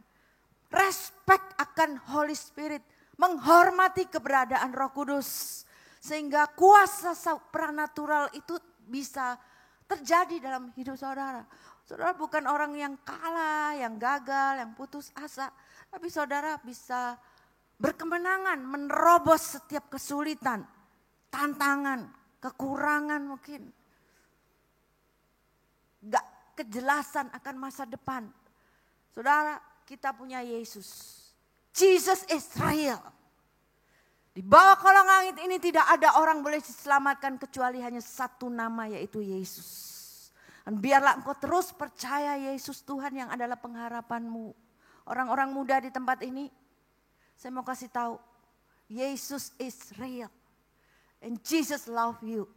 Respect akan Holy Spirit, menghormati keberadaan Roh Kudus. Sehingga kuasa supranatural itu bisa terjadi dalam hidup saudara. Saudara bukan orang yang kalah, yang gagal, yang putus asa. Tapi saudara bisa berkemenangan menerobos setiap kesulitan, tantangan, kekurangan mungkin. Gak kejelasan akan masa depan. Saudara, kita punya Yesus. Jesus is real. Di bawah kolong langit ini tidak ada orang boleh diselamatkan kecuali hanya satu nama, yaitu Yesus. Dan biarlah engkau terus percaya Yesus Tuhan yang adalah pengharapanmu. Orang-orang muda di tempat ini, saya mau kasih tahu, Yesus is real. And Jesus love you.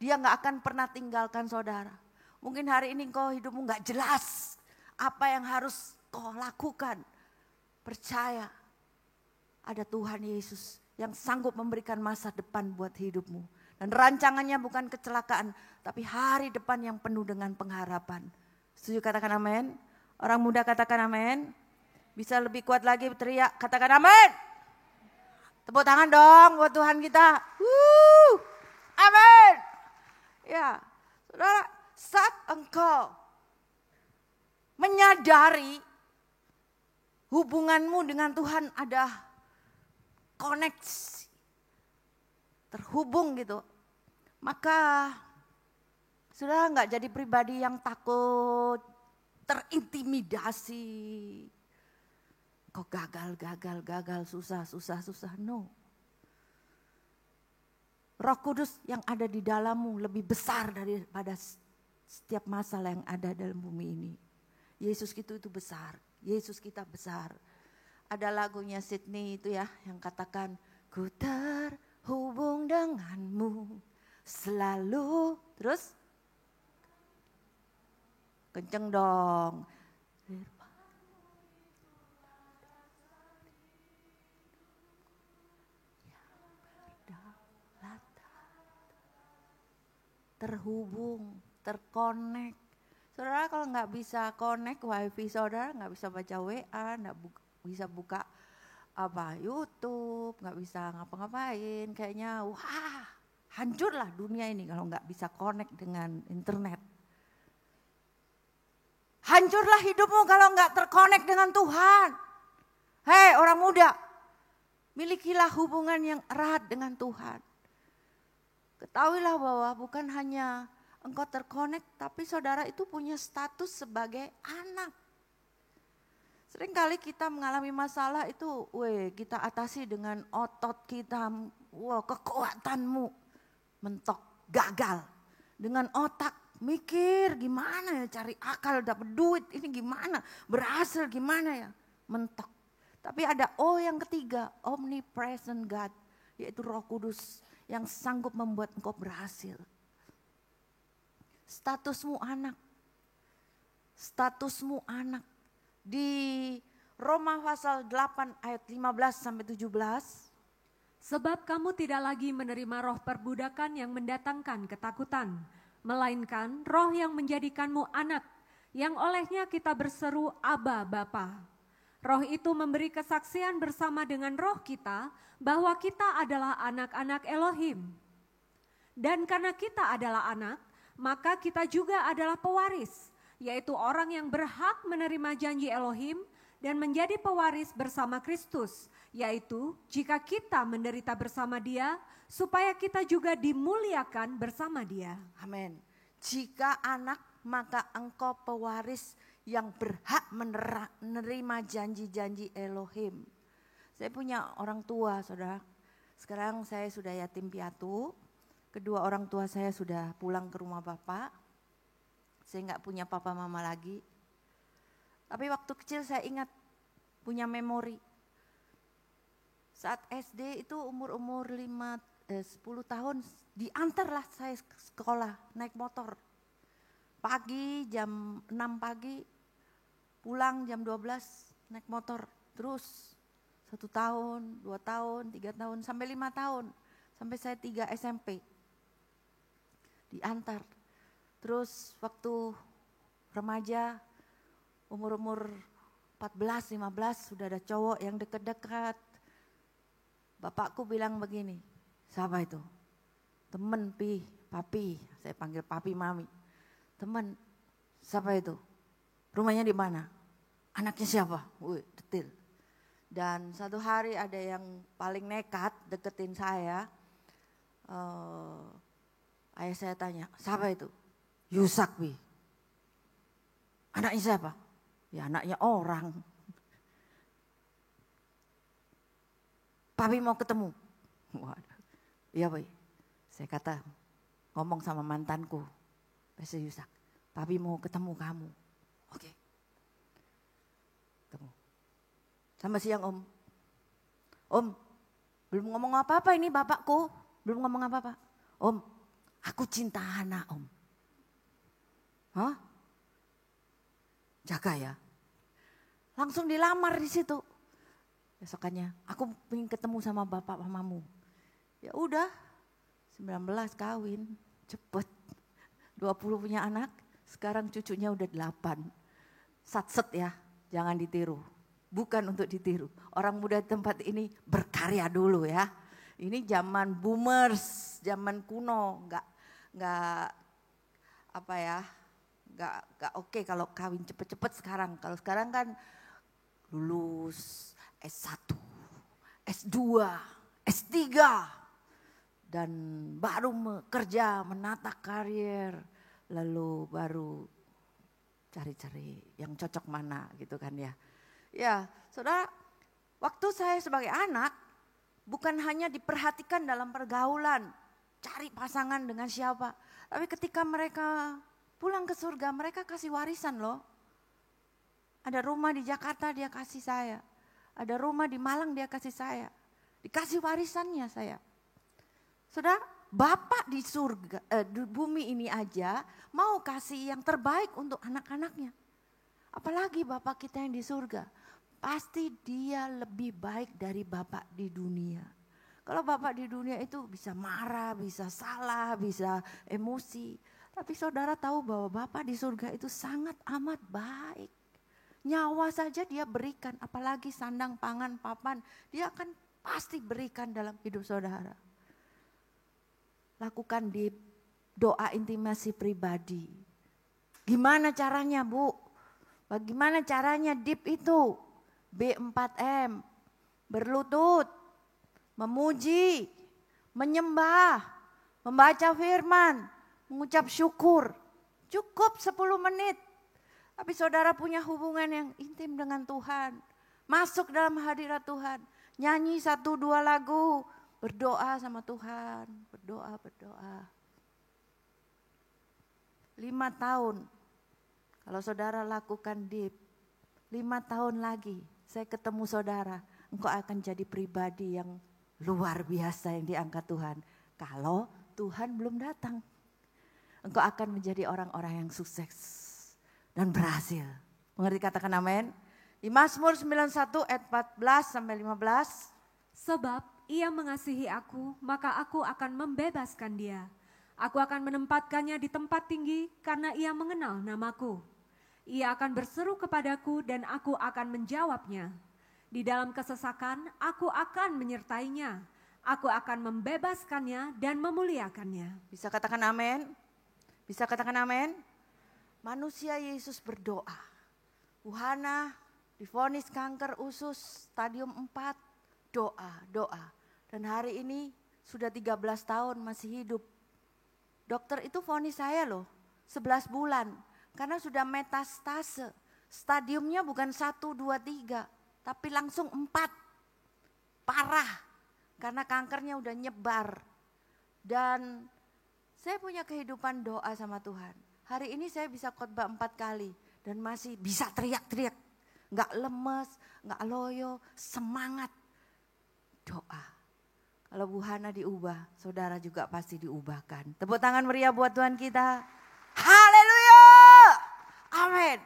Dia gak akan pernah tinggalkan saudara. Mungkin hari ini engkau hidupmu gak jelas apa yang harus kau lakukan. Percaya ada Tuhan Yesus yang sanggup memberikan masa depan buat hidupmu. Dan rancangannya bukan kecelakaan, tapi hari depan yang penuh dengan pengharapan. Setuju katakan amin? Orang muda katakan amin. Bisa lebih kuat lagi teriak, katakan amin. Tepuk tangan dong buat Tuhan kita. Amin. Ya, saudara, saat engkau menyadari hubunganmu dengan Tuhan ada koneksi, terhubung gitu, maka saudara nggak jadi pribadi yang takut, terintimidasi, kok gagal, susah, no. Roh Kudus yang ada di dalammu lebih besar daripada setiap masalah yang ada dalam bumi ini. Yesus itu besar, Yesus kita besar. Ada lagunya Sydney itu ya yang katakan, ku terhubung denganmu selalu. Terus kenceng dong. Terhubung, terkonek. Saudara kalau nggak bisa connect wifi saudara, nggak bisa baca WA, nggak bisa buka YouTube, nggak bisa ngapa-ngapain. Kayaknya wah hancurlah dunia ini kalau nggak bisa connect dengan internet. Hancurlah hidupmu kalau nggak terkonek dengan Tuhan. Hei orang muda, milikilah hubungan yang erat dengan Tuhan. Ketahuilah bahwa bukan hanya engkau terkonek, tapi saudara itu punya status sebagai anak. Seringkali kita mengalami masalah itu, kita atasi dengan otot kita, kekuatanmu mentok, gagal. Dengan otak, mikir gimana ya cari akal, dapat duit, ini gimana, berhasil gimana ya, mentok. Tapi ada yang ketiga, omnipresent God, yaitu Roh Kudus yang sanggup membuat engkau berhasil. Statusmu anak. Statusmu anak. Di Roma pasal 8 ayat 15 sampai 17. Sebab kamu tidak lagi menerima roh perbudakan yang mendatangkan ketakutan, melainkan roh yang menjadikanmu anak, yang olehnya kita berseru Aba Bapa. Roh itu memberi kesaksian bersama dengan roh kita bahwa kita adalah anak-anak Elohim. Dan karena kita adalah anak, maka kita juga adalah pewaris, yaitu orang yang berhak menerima janji Elohim dan menjadi pewaris bersama Kristus, yaitu jika kita menderita bersama Dia, supaya kita juga dimuliakan bersama Dia. Amin. Jika anak, maka engkau pewaris yang berhak menerima janji-janji Elohim. Saya punya orang tua, saudara. Sekarang saya sudah yatim piatu. Kedua orang tua saya sudah pulang ke rumah bapak. Saya nggak punya papa mama lagi. Tapi waktu kecil saya ingat punya memori. Saat SD itu umur 10 tahun diantarlah saya ke sekolah naik motor. Pagi jam 6 pagi, pulang jam 12 naik motor Terus 1 tahun, 2 tahun, 3 tahun, sampai 5 tahun. Sampai saya 3 SMP. Diantar. Terus waktu remaja, umur-umur 14, 15 sudah ada cowok yang dekat-dekat. Bapakku bilang begini, siapa itu? Temen papi, saya panggil papi mami. Temen, siapa itu? Rumahnya di mana? Anaknya siapa? Wih, detail. Dan satu hari ada yang paling nekat deketin saya. Ayah saya tanya, siapa itu? Yusak, Pi. Anaknya siapa? Ya anaknya orang. Papi mau ketemu. Waduh. Iya, Pi. Saya kata, ngomong sama mantanku. Pastor Yusak, papi mau ketemu kamu. Oke. Ketemu. Sampai siang Om. Om, belum ngomong apa-apa ini bapakku. Belum ngomong apa-apa. Om, aku cinta Hana Om. Hah? Jaga ya. Langsung dilamar di situ. Besokannya, aku pengen ketemu sama bapak mamamu. Ya udah, 19 kawin, cepet. 20 punya anak, sekarang cucunya udah 8. Satset ya, jangan ditiru. Bukan untuk ditiru. Orang muda di tempat ini berkarya dulu ya. Ini zaman boomers, zaman kuno, nggak apa ya, nggak oke kalau kawin cepet-cepet sekarang. Kalau sekarang kan lulus S1, S2, S3, dan baru kerja, menata karir, lalu baru cari-cari yang cocok mana gitu kan ya. Ya, saudara, waktu saya sebagai anak bukan hanya diperhatikan dalam pergaulan, cari pasangan dengan siapa. Tapi ketika mereka pulang ke surga, mereka kasih warisan loh. Ada rumah di Jakarta dia kasih saya. Ada rumah di Malang dia kasih saya. Dikasih warisannya saya. Saudara, Bapak di surga, di bumi ini aja mau kasih yang terbaik untuk anak-anaknya. Apalagi Bapak kita yang di surga. Pasti dia lebih baik dari Bapak di dunia. Kalau Bapak di dunia itu bisa marah, bisa salah, bisa emosi. Tapi saudara tahu bahwa Bapak di surga itu sangat amat baik. Nyawa saja dia berikan, apalagi sandang, pangan, papan. Dia akan pasti berikan dalam hidup saudara. Lakukan di doa intimasi pribadi. Gimana caranya Bu? Bagaimana caranya deep itu? B4M, berlutut, memuji, menyembah, membaca firman, mengucap syukur. Cukup 10 menit. Tapi saudara punya hubungan yang intim dengan Tuhan. Masuk dalam hadirat Tuhan. Nyanyi 1-2 lagu. Berdoa sama Tuhan. Berdoa. 5 tahun. Kalau saudara lakukan deep. 5 tahun lagi saya ketemu saudara. Engkau akan jadi pribadi yang luar biasa yang diangkat Tuhan. Kalau Tuhan belum datang. Engkau akan menjadi orang-orang yang sukses. Dan berhasil. Mengerti katakan amin. Di Mazmur 91 ayat 14-15. Sebab ia mengasihi aku, maka aku akan membebaskan dia. Aku akan menempatkannya di tempat tinggi karena ia mengenal namaku. Ia akan berseru kepadaku dan aku akan menjawabnya. Di dalam kesesakan aku akan menyertainya. Aku akan membebaskannya dan memuliakannya. Bisa katakan amin? Bisa katakan amin? Manusia Yesus berdoa. Bu Hana divonis kanker usus stadium 4. Doa. Dan hari ini sudah 13 tahun masih hidup. Dokter itu vonis saya loh 11 bulan. Karena sudah metastase. Stadiumnya bukan 1, 2, 3. Tapi langsung 4. Parah. Karena kankernya udah nyebar. Dan saya punya kehidupan doa sama Tuhan. Hari ini saya bisa khotbah 4 kali dan masih bisa teriak-teriak. Enggak lemes, enggak loyo, semangat. Doa. Kalau Bu Hana diubah, saudara juga pasti diubahkan. Tepuk tangan meriah buat Tuhan kita. Haleluya. Amin.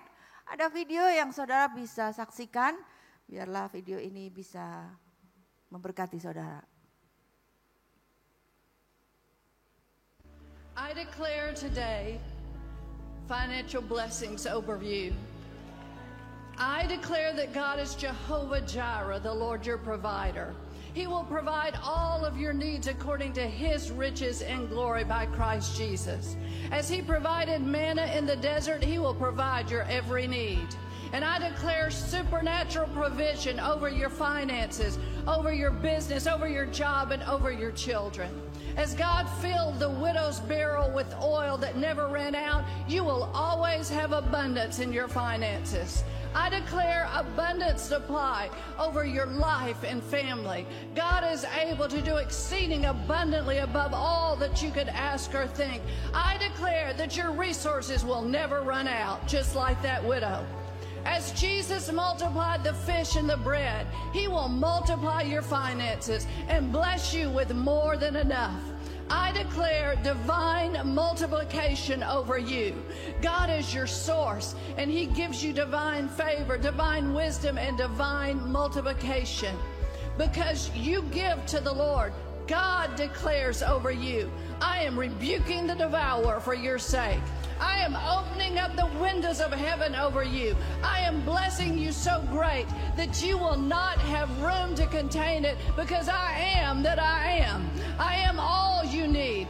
Ada video yang saudara bisa saksikan. Biarlah video ini bisa memberkati saudara. I declare today financial blessings over you. I declare that God is Jehovah Jireh, the Lord your provider. He will provide all of your needs according to His riches and glory by Christ Jesus. As He provided manna in the desert, He will provide your every need. And I declare supernatural provision over your finances, over your business, over your job, and over your children. As God filled the widow's barrel with oil that never ran out, you will always have abundance in your finances. I declare abundant supply over your life and family. God is able to do exceeding abundantly above all that you could ask or think. I declare that your resources will never run out, just like that widow. As Jesus multiplied the fish and the bread, He will multiply your finances and bless you with more than enough. I declare divine multiplication over you. God is your source, and He gives you divine favor, divine wisdom, and divine multiplication. Because you give to the Lord, God declares over you, I am rebuking the devourer for your sake. I am opening up the windows of heaven over you. I am blessing you so great that you will not have room to contain it, because I am that I am. I am all you need.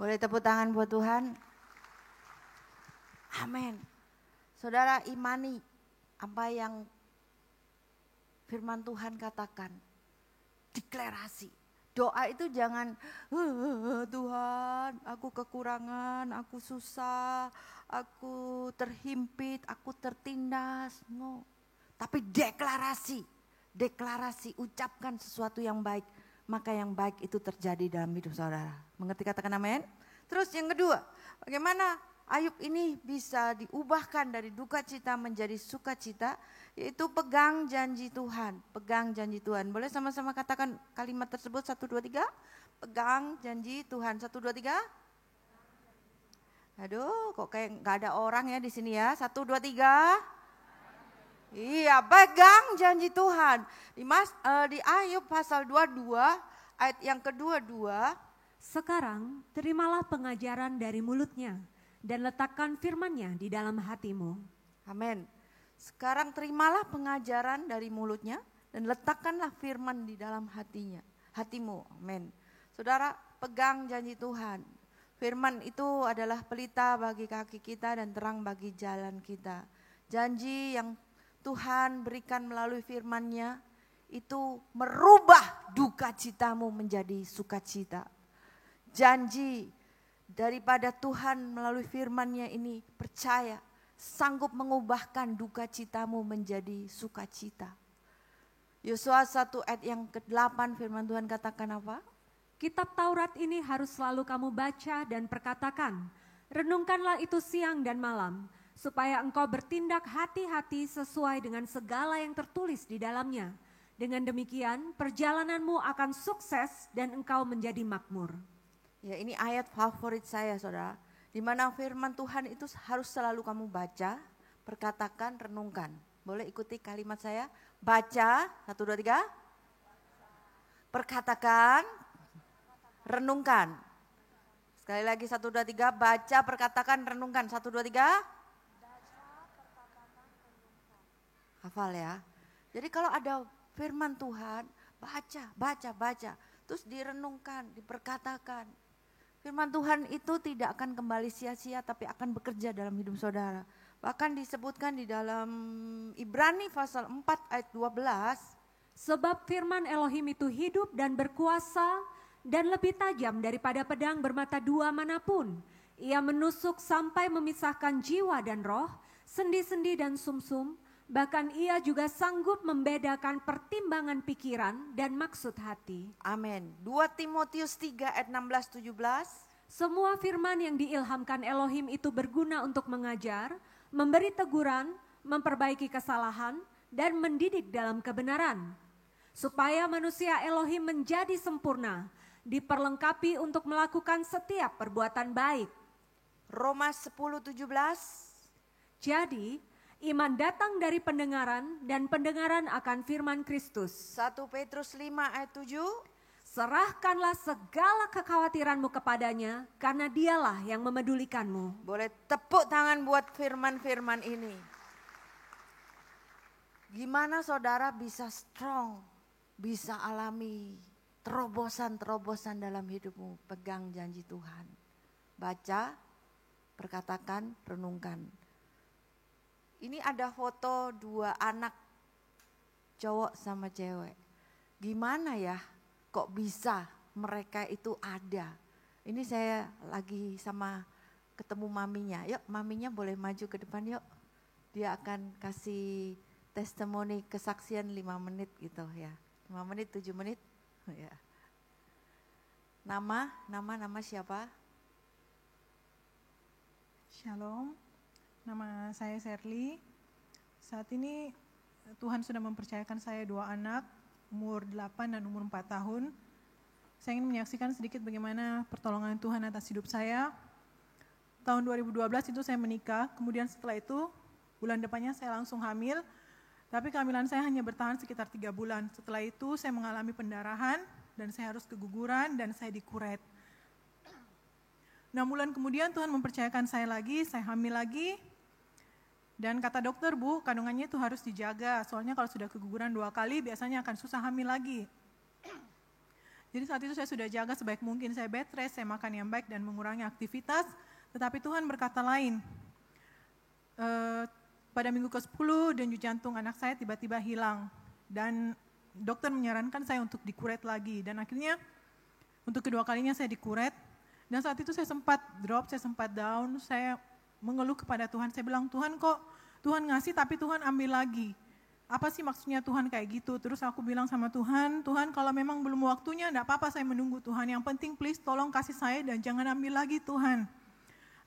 Boleh tepuk tangan buat Tuhan. Amin. Saudara, imani apa yang firman Tuhan katakan. Deklarasi. Doa itu jangan, Tuhan, aku kekurangan, aku susah, aku terhimpit, aku tertindas. No. Tapi deklarasi, ucapkan sesuatu yang baik. Maka yang baik itu terjadi dalam hidup saudara. Mengerti, katakan amin. Terus yang kedua, bagaimana Ayub ini bisa diubahkan dari duka cita menjadi sukacita, yaitu pegang janji Tuhan. Pegang janji Tuhan. Boleh sama-sama katakan kalimat tersebut, 1, 2, 3. Pegang janji Tuhan, 1, 2, 3. Aduh, kok kayak gak ada orang ya di sini ya. 1, 2, 3. Iya, pegang janji Tuhan. Di Ayub pasal 22, ayat yang kedua-dua. Sekarang terimalah pengajaran dari mulutnya dan letakkan firman-Nya di dalam hatimu. Amin. Sekarang terimalah pengajaran dari mulutnya dan letakkanlah firman di dalam hatimu. Amin. Saudara, pegang janji Tuhan. Firman itu adalah pelita bagi kaki kita dan terang bagi jalan kita. Janji yang Tuhan berikan melalui firman-Nya itu merubah duka citamu menjadi sukacita. Janji daripada Tuhan melalui firman-Nya ini, percaya, sanggup mengubahkan duka citamu menjadi sukacita. Yosua 1 ayat yang ke-8 firman Tuhan katakan apa? Kitab Taurat ini harus selalu kamu baca dan perkatakan. Renungkanlah itu siang dan malam, supaya engkau bertindak hati-hati sesuai dengan segala yang tertulis di dalamnya. Dengan demikian perjalananmu akan sukses dan engkau menjadi makmur. Ya, ini ayat favorit saya, saudara. Di mana firman Tuhan itu harus selalu kamu baca, perkatakan, renungkan. Boleh ikuti kalimat saya? Baca, 1, 2, 3. Perkatakan, renungkan. Sekali lagi 1, 2, 3. Baca, perkatakan, renungkan. 1, 2, 3. Hafal ya. Jadi kalau ada firman Tuhan, baca. Terus direnungkan, diperkatakan. Firman Tuhan itu tidak akan kembali sia-sia, tapi akan bekerja dalam hidup saudara. Bahkan disebutkan di dalam Ibrani pasal 4 ayat 12. Sebab firman Elohim itu hidup dan berkuasa dan lebih tajam daripada pedang bermata dua manapun. Ia menusuk sampai memisahkan jiwa dan roh, sendi-sendi dan sumsum. Bahkan ia juga sanggup membedakan pertimbangan pikiran dan maksud hati. Amin. 2 Timotius 3 ayat 16-17. Semua firman yang diilhamkan Elohim itu berguna untuk mengajar, memberi teguran, memperbaiki kesalahan, dan mendidik dalam kebenaran. Supaya manusia Elohim menjadi sempurna, diperlengkapi untuk melakukan setiap perbuatan baik. Roma 10:17. Jadi, Iman datang dari pendengaran dan pendengaran akan firman Kristus. 1 Petrus 5 ayat 7. Serahkanlah segala kekhawatiranmu kepadanya karena dialah yang memedulikanmu. Boleh tepuk tangan buat firman-firman ini. Gimana saudara bisa strong, bisa alami terobosan-terobosan dalam hidupmu. Pegang janji Tuhan. Baca, perkatakan, renungkan. Ini ada foto 2 anak, cowok sama cewek. Gimana ya kok bisa mereka itu ada. Ini saya lagi sama ketemu maminya. Yuk maminya boleh maju ke depan yuk. Dia akan kasih testimoni kesaksian 5 menit gitu ya. 5 menit, 7 menit. Ya. Nama siapa? Shalom, nama saya Serly. Saat ini Tuhan sudah mempercayakan saya 2 anak, umur 8 dan umur 4 tahun. Saya ingin menyaksikan sedikit bagaimana pertolongan Tuhan atas hidup saya. Tahun 2012 itu saya menikah, kemudian setelah itu bulan depannya saya langsung hamil. Tapi kehamilan saya hanya bertahan sekitar 3 bulan. Setelah itu saya mengalami pendarahan dan saya harus keguguran dan saya dikuret. 6 bulan kemudian Tuhan mempercayakan saya lagi, saya hamil lagi. Dan kata dokter, Bu, kandungannya itu harus dijaga. Soalnya kalau sudah keguguran 2 kali biasanya akan susah hamil lagi. Jadi saat itu saya sudah jaga sebaik mungkin. Saya bed rest, saya makan yang baik dan mengurangi aktivitas. Tetapi Tuhan berkata lain. Pada minggu ke-10 denyut jantung anak saya tiba-tiba hilang. Dan dokter menyarankan saya untuk dikuret lagi. Dan akhirnya untuk kedua kalinya saya dikuret. Dan saat itu saya sempat drop, saya sempat down, saya mengeluh kepada Tuhan. Saya bilang, Tuhan kok Tuhan ngasih tapi Tuhan ambil lagi. Apa sih maksudnya Tuhan kayak gitu? Terus aku bilang sama Tuhan, Tuhan kalau memang belum waktunya enggak apa-apa saya menunggu Tuhan. Yang penting please tolong kasih saya dan jangan ambil lagi Tuhan.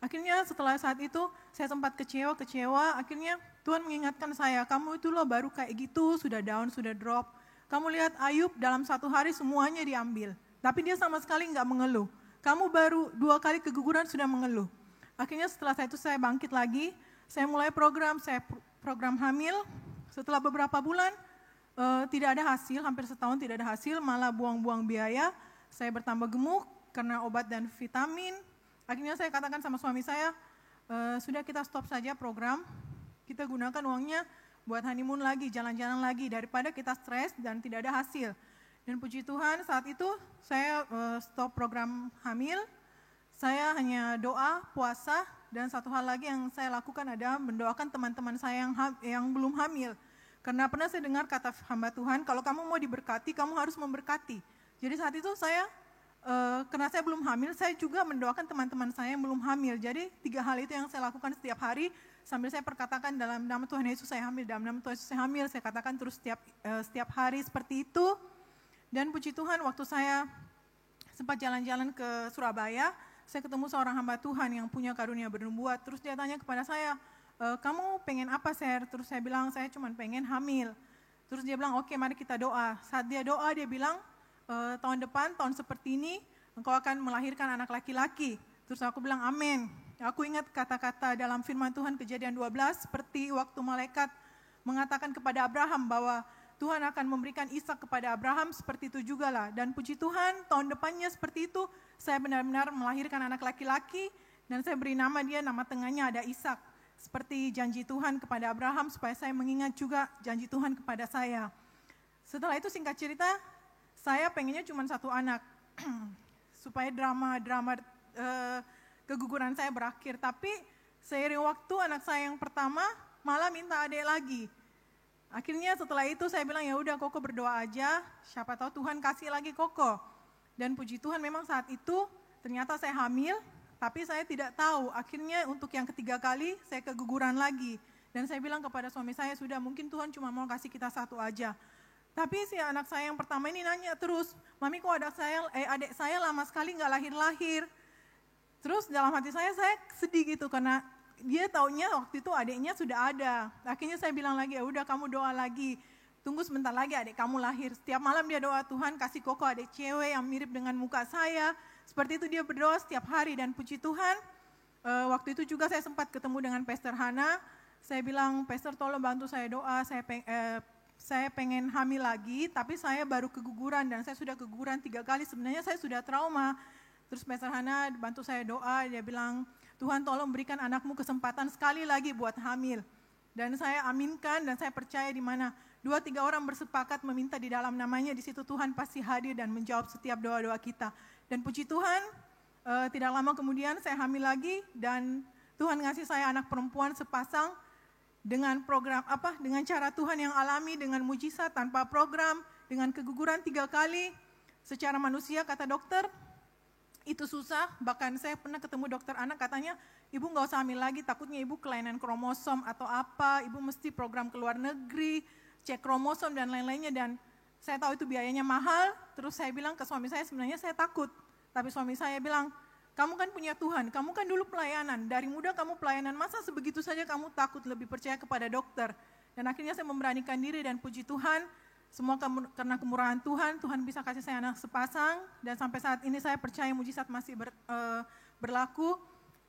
Akhirnya setelah saat itu saya sempat kecewa. Akhirnya Tuhan mengingatkan saya, kamu itu loh baru kayak gitu, sudah down, sudah drop. Kamu lihat Ayub dalam 1 hari semuanya diambil. Tapi dia sama sekali enggak mengeluh. Kamu baru 2 kali keguguran sudah mengeluh. Akhirnya setelah itu saya bangkit lagi, saya mulai program hamil. Setelah beberapa bulan tidak ada hasil, hampir setahun tidak ada hasil, malah buang-buang biaya. Saya bertambah gemuk karena obat dan vitamin. Akhirnya saya katakan sama suami saya, sudah kita stop saja program, kita gunakan uangnya buat honeymoon lagi, jalan-jalan lagi, daripada kita stres dan tidak ada hasil. Dan puji Tuhan saat itu saya stop program hamil, saya hanya doa, puasa, dan satu hal lagi yang saya lakukan adalah mendoakan teman-teman saya yang belum hamil. Karena pernah saya dengar kata hamba Tuhan, kalau kamu mau diberkati, kamu harus memberkati. Jadi saat itu saya, karena saya belum hamil, saya juga mendoakan teman-teman saya yang belum hamil. Jadi 3 hal itu yang saya lakukan setiap hari, sambil saya perkatakan dalam nama Tuhan Yesus saya hamil, dalam nama Tuhan Yesus saya hamil, saya katakan terus setiap hari seperti itu. Dan puji Tuhan waktu saya sempat jalan-jalan ke Surabaya, saya ketemu seorang hamba Tuhan yang punya karunia bernubuat. Terus dia tanya kepada saya, kamu pengen apa Ser? Terus saya bilang, saya cuma pengen hamil. Terus dia bilang, oke mari kita doa. Saat dia doa dia bilang, tahun depan, tahun seperti ini, engkau akan melahirkan anak laki-laki. Terus aku bilang, amin. Aku ingat kata-kata dalam firman Tuhan Kejadian 12, seperti waktu malaikat mengatakan kepada Abraham bahwa Tuhan akan memberikan Ishak kepada Abraham, seperti itu juga lah. Dan puji Tuhan, tahun depannya seperti itu, saya benar-benar melahirkan anak laki-laki, dan saya beri nama dia, nama tengahnya ada Ishak. Seperti janji Tuhan kepada Abraham, supaya saya mengingat juga janji Tuhan kepada saya. Setelah itu singkat cerita, saya pengennya cuma 1 anak, supaya drama keguguran saya berakhir. Tapi seiring waktu, anak saya yang pertama malah minta adik lagi. Akhirnya setelah itu saya bilang, ya udah Koko berdoa aja, siapa tahu Tuhan kasih lagi Koko. Dan puji Tuhan memang saat itu ternyata saya hamil, tapi saya tidak tahu. Akhirnya untuk yang ketiga kali saya keguguran lagi. Dan saya bilang kepada suami saya, sudah mungkin Tuhan cuma mau kasih kita 1 aja. Tapi si anak saya yang pertama ini nanya terus, Mami kok adik saya lama sekali nggak lahir-lahir. Terus dalam hati saya sedih gitu karena dia taunya waktu itu adiknya sudah ada. Akhirnya saya bilang lagi, ya udah kamu doa lagi. Tunggu sebentar lagi adik kamu lahir. Setiap malam dia doa, Tuhan kasih Koko adik cewek yang mirip dengan muka saya. Seperti itu dia berdoa setiap hari dan puji Tuhan. Waktu itu juga saya sempat ketemu dengan Pastor Hana. saya bilang, Pastor tolong bantu saya doa, saya pengen hamil lagi, tapi saya baru keguguran dan saya sudah keguguran 3 kali, sebenarnya saya sudah trauma. Terus Pastor Hana bantu saya doa, dia bilang, Tuhan tolong berikan anakmu kesempatan sekali lagi buat hamil. Dan saya aminkan dan saya percaya di mana 2-3 orang bersepakat meminta di dalam namanya, di situ Tuhan pasti hadir dan menjawab setiap doa-doa kita. Dan puji Tuhan, tidak lama kemudian saya hamil lagi dan Tuhan ngasih saya anak perempuan sepasang dengan program dengan cara Tuhan yang alami, dengan mujizat tanpa program, dengan keguguran 3 kali. Secara manusia kata dokter itu susah, bahkan saya pernah ketemu dokter anak katanya, ibu nggak usah hamil lagi, takutnya ibu kelainan kromosom atau apa, ibu mesti program ke luar negeri, cek kromosom dan lain-lainnya, dan saya tahu itu biayanya mahal. Terus saya bilang ke suami saya, sebenarnya saya takut, tapi suami saya bilang, kamu kan punya Tuhan, kamu kan dulu pelayanan, dari muda kamu pelayanan, masa sebegitu saja kamu takut, lebih percaya kepada dokter. Dan akhirnya saya memberanikan diri dan puji Tuhan, semua karena kemurahan Tuhan, Tuhan bisa kasih saya anak sepasang, dan sampai saat ini saya percaya mujizat masih berlaku,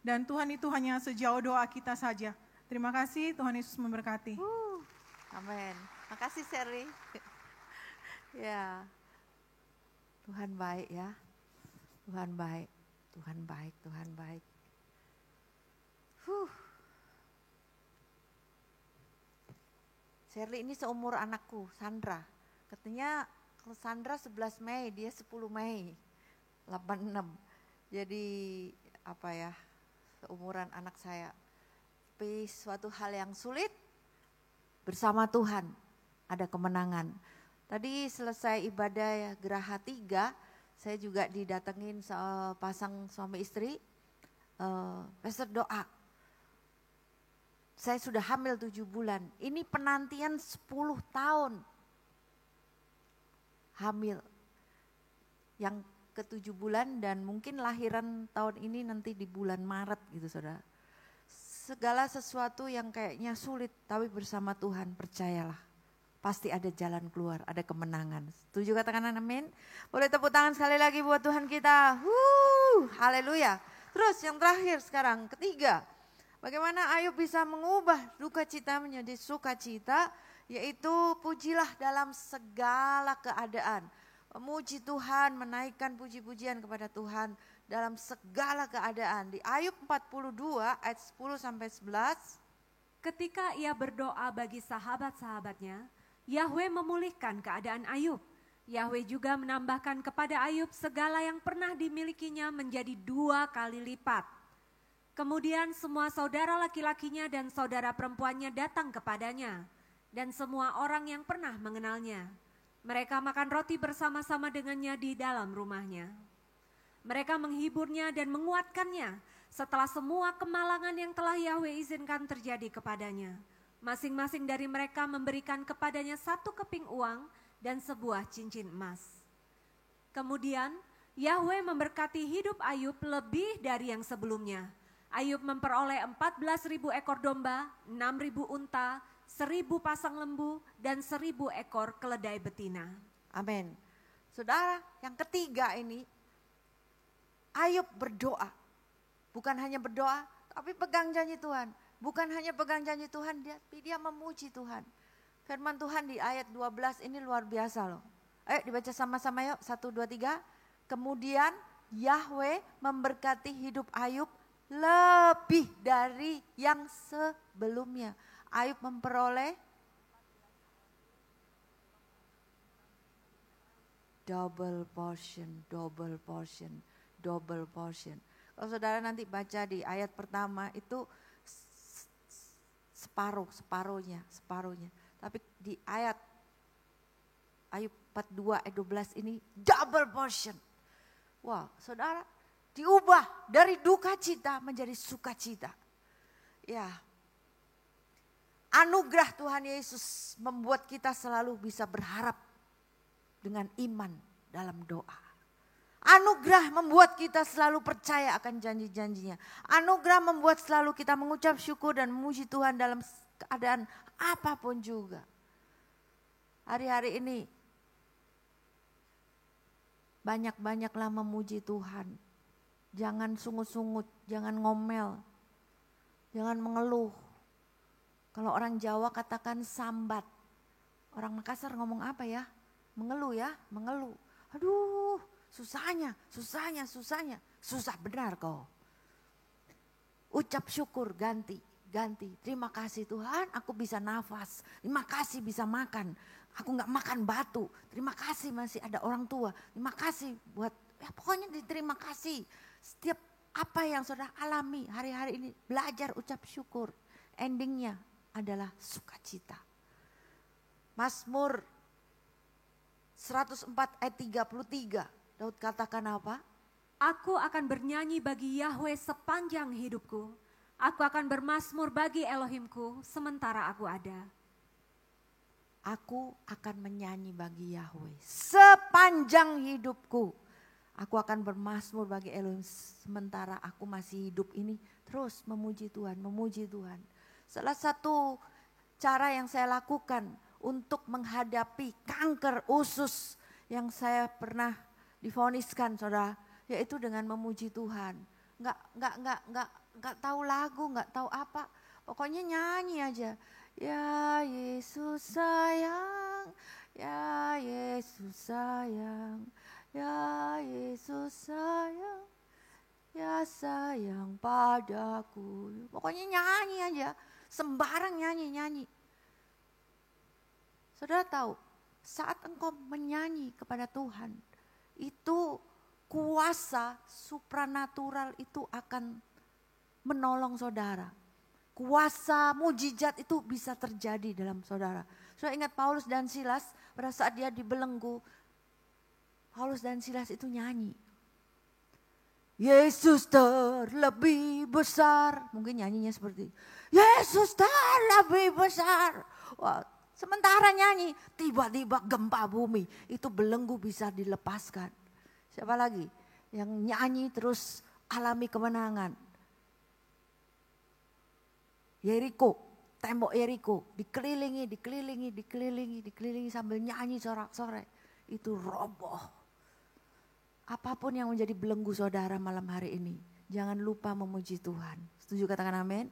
dan Tuhan itu hanya sejauh doa kita saja. Terima kasih, Tuhan Yesus memberkati. Amin. Makasih Sherry. Ya, Tuhan baik ya, Tuhan baik, Tuhan baik, Tuhan baik. Sherly ini seumur anakku, Sandra. Katanya kalau Sandra 11 Mei, dia 10 Mei, 86. Jadi seumuran anak saya. Tapi suatu hal yang sulit, bersama Tuhan ada kemenangan. Tadi selesai ibadah Geraha 3, saya juga didatengin pasang suami istri, Pastor doa. Saya sudah hamil 7 bulan, ini penantian 10 tahun hamil. Yang ke-7 bulan dan mungkin lahiran tahun ini nanti di bulan Maret gitu saudara. Segala sesuatu yang kayaknya sulit, tapi bersama Tuhan percayalah. Pasti ada jalan keluar, ada kemenangan. Setuju katakan amin? Boleh tepuk tangan sekali lagi buat Tuhan kita. Haleluya. Terus yang terakhir sekarang, ketiga. Bagaimana Ayub bisa mengubah duka cita menjadi sukacita, yaitu pujilah dalam segala keadaan. Memuji Tuhan, menaikkan puji-pujian kepada Tuhan dalam segala keadaan. Di Ayub 42 ayat 10-11. Ketika ia berdoa bagi sahabat-sahabatnya, Yahweh memulihkan keadaan Ayub. Yahweh juga menambahkan kepada Ayub segala yang pernah dimilikinya menjadi 2 kali lipat. Kemudian semua saudara laki-lakinya dan saudara perempuannya datang kepadanya, dan semua orang yang pernah mengenalnya. Mereka makan roti bersama-sama dengannya di dalam rumahnya. Mereka menghiburnya dan menguatkannya setelah semua kemalangan yang telah Yahweh izinkan terjadi kepadanya. Masing-masing dari mereka memberikan kepadanya 1 keping uang dan sebuah cincin emas. Kemudian Yahweh memberkati hidup Ayub lebih dari yang sebelumnya. Ayub memperoleh 14.000 ekor domba, 6.000 unta, 1.000 pasang lembu, dan 1.000 ekor keledai betina. Amin. Saudara, yang ketiga ini, Ayub berdoa. Bukan hanya berdoa, tapi pegang janji Tuhan. Bukan hanya pegang janji Tuhan, tapi dia memuji Tuhan. Firman Tuhan di ayat 12 ini luar biasa loh. Ayo dibaca sama-sama yuk, 1, 2, 3. Kemudian Yahweh memberkati hidup Ayub lebih dari yang sebelumnya. Ayub memperoleh double portion. Kalau saudara nanti baca di ayat pertama itu separuhnya. Tapi di ayat Ayub 42 ayat 12 ini double portion. Wah, saudara, diubah dari duka cita menjadi sukacita. Ya, anugerah Tuhan Yesus membuat kita selalu bisa berharap dengan iman dalam doa. Anugerah membuat kita selalu percaya akan janji-janjinya. Anugerah membuat selalu kita mengucap syukur dan memuji Tuhan dalam keadaan apapun juga. Hari-hari ini banyak-banyaklah memuji Tuhan. Jangan sungut-sungut, jangan ngomel, jangan mengeluh. Kalau orang Jawa katakan sambat. Orang Makassar ngomong apa ya? Mengeluh ya, mengeluh. Aduh, susahnya. Susah benar kau. Ucap syukur, ganti. Terima kasih Tuhan, aku bisa nafas. Terima kasih bisa makan. Aku gak makan batu. Terima kasih masih ada orang tua. Terima kasih buat, ya pokoknya diterima kasih. Setiap apa yang saudara alami hari-hari ini, belajar ucap syukur. Endingnya adalah sukacita. Mazmur 104 ayat 33. Daud katakan apa? Aku akan bernyanyi bagi Yahweh sepanjang hidupku. Aku akan bermazmur bagi Elohimku sementara aku ada. Aku akan menyanyi bagi Yahweh sepanjang hidupku. Aku akan bermazmur bagi Elohim sementara aku masih hidup ini. Terus memuji Tuhan. Salah satu cara yang saya lakukan untuk menghadapi kanker usus yang saya pernah divoniskan, saudara, yaitu dengan memuji Tuhan. Nggak tahu lagu, nggak tahu apa, pokoknya nyanyi aja. Ya Yesus sayang, ya Yesus sayang, ya Yesus sayang, ya sayang padaku. Pokoknya nyanyi aja, sembarang nyanyi. Saudara tahu, saat engkau menyanyi kepada Tuhan, itu kuasa supranatural itu akan menolong saudara. Kuasa mujizat itu bisa terjadi dalam saudara. Saudara ingat Paulus dan Silas pada saat dia dibelenggu, Paulus dan Silas itu nyanyi. Yesus terlebih besar, mungkin nyanyinya seperti Yesus terlebih besar. Wah, sementara nyanyi, tiba-tiba gempa bumi, itu belenggu bisa dilepaskan. Siapa lagi yang nyanyi terus alami kemenangan? Yeriko, tembok Yeriko dikelilingi sambil nyanyi sorak-sorai. Itu roboh. Apapun yang menjadi belenggu saudara malam hari ini, jangan lupa memuji Tuhan. Setuju katakan amin?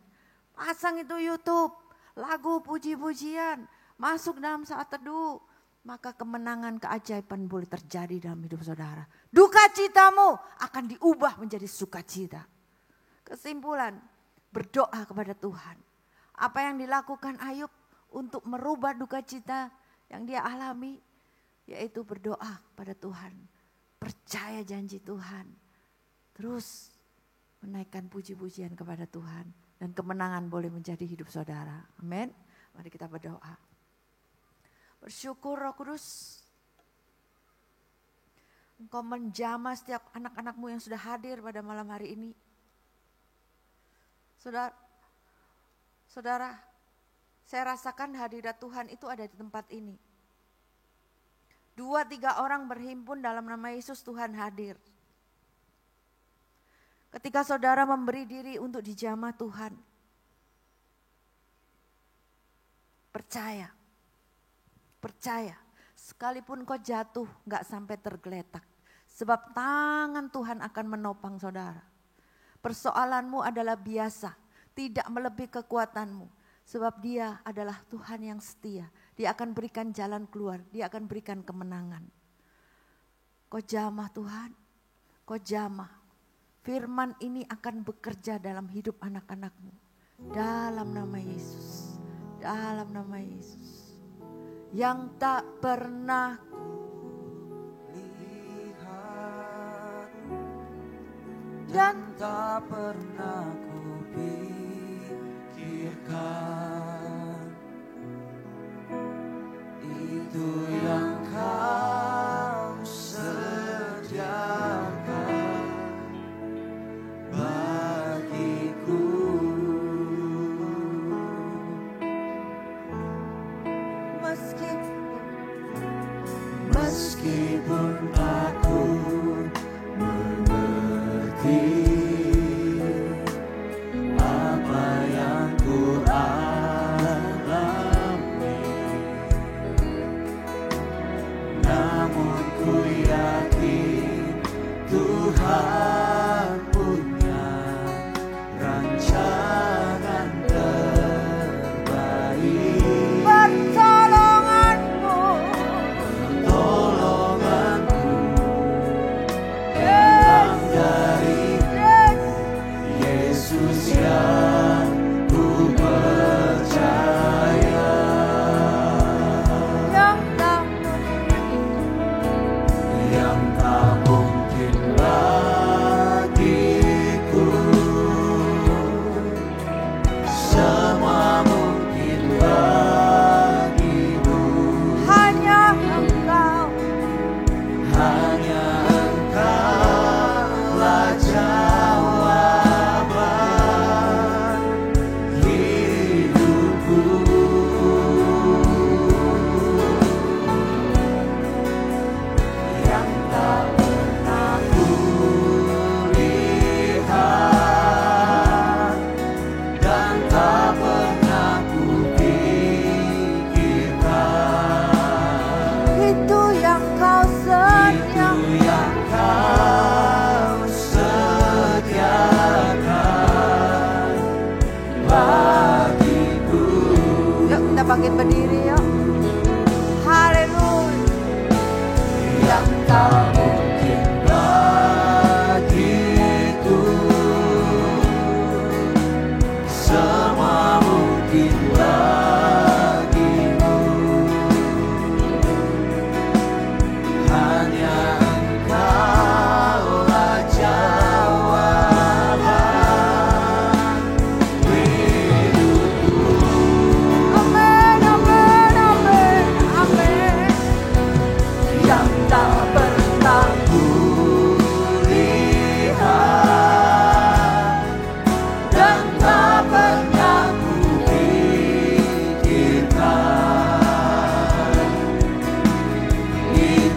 Pasang itu YouTube, lagu puji-pujian, masuk dalam saat teduh. Maka kemenangan, keajaiban boleh terjadi dalam hidup saudara. Duka citamu akan diubah menjadi sukacita. Kesimpulan, berdoa kepada Tuhan. Apa yang dilakukan Ayub untuk merubah duka cita yang dia alami, yaitu berdoa kepada Tuhan. Percaya janji Tuhan. Terus menaikkan puji-pujian kepada Tuhan. Dan kemenangan boleh menjadi hidup saudara. Amin. Mari kita berdoa. Bersyukur Roh Kudus, Engkau menjamah setiap anak-anakmu yang sudah hadir pada malam hari ini. Saudara, saya rasakan hadirat Tuhan itu ada di tempat ini. 2-3 orang berhimpun dalam nama Yesus, Tuhan hadir. Ketika saudara memberi diri untuk dijamah Tuhan, percaya, sekalipun kau jatuh gak sampai tergeletak. Sebab tangan Tuhan akan menopang saudara. Persoalanmu adalah biasa, tidak melebihi kekuatanmu. Sebab Dia adalah Tuhan yang setia. Dia akan berikan jalan keluar, Dia akan berikan kemenangan. Kau jamah Tuhan, kau jamah. Firman ini akan bekerja dalam hidup anak-anakmu. Dalam nama Yesus, dalam nama Yesus. Yang tak pernah lihat dan tak pernah kupikirkan, itu yang Kau sediakan bagiku. Meskipun aku mengerti apa yang ku alami, namun ku yakin Tuhan punya rancangan terbaik.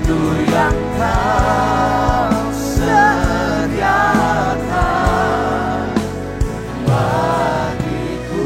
Itu yang kau sediakan bagiku.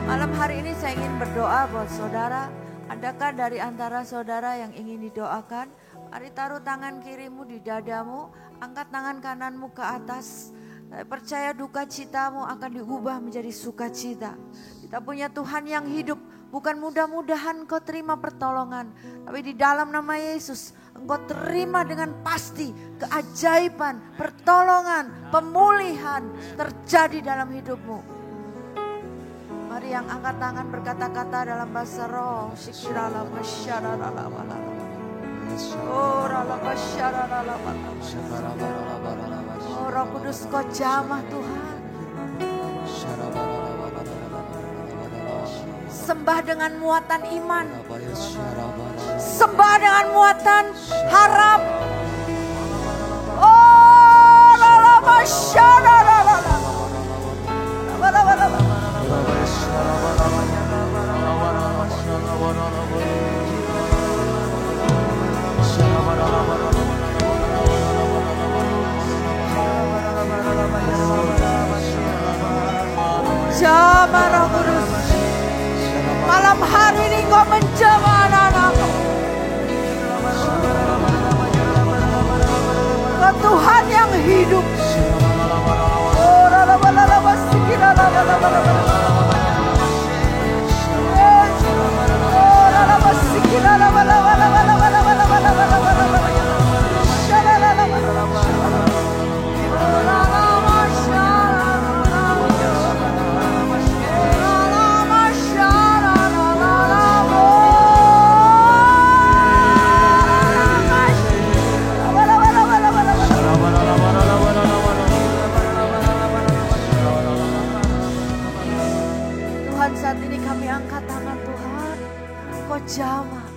Malam hari ini saya ingin berdoa buat saudara. Adakah dari antara saudara yang ingin didoakan? Mari taruh tangan kirimu di dadamu, angkat tangan kananmu ke atas. Saya percaya duka citamu akan diubah menjadi sukacita. Kita punya Tuhan yang hidup. Bukan mudah-mudahan engkau terima pertolongan, tapi di dalam nama Yesus engkau terima dengan pasti keajaiban, pertolongan, pemulihan terjadi dalam hidupmu. Mari yang angkat tangan berkata-kata dalam bahasa roh. Shikirala masyarala wala. Oh rala masyarala wala. Oh Roh Kudus kau jamah Tuhan. Sembah dengan muatan iman. Sembah dengan muatan harap. Oh rala masyarala wala. Jamah Roh Kudus. Malam hari ini kau menjamah anak-anakmu. Kau Tuhan yang hidup. Oh rala-rala sikirala rala-rala. Oh rala sikirala rala-rala. Saat ini kami angkat tangan Tuhan. Kau jamah.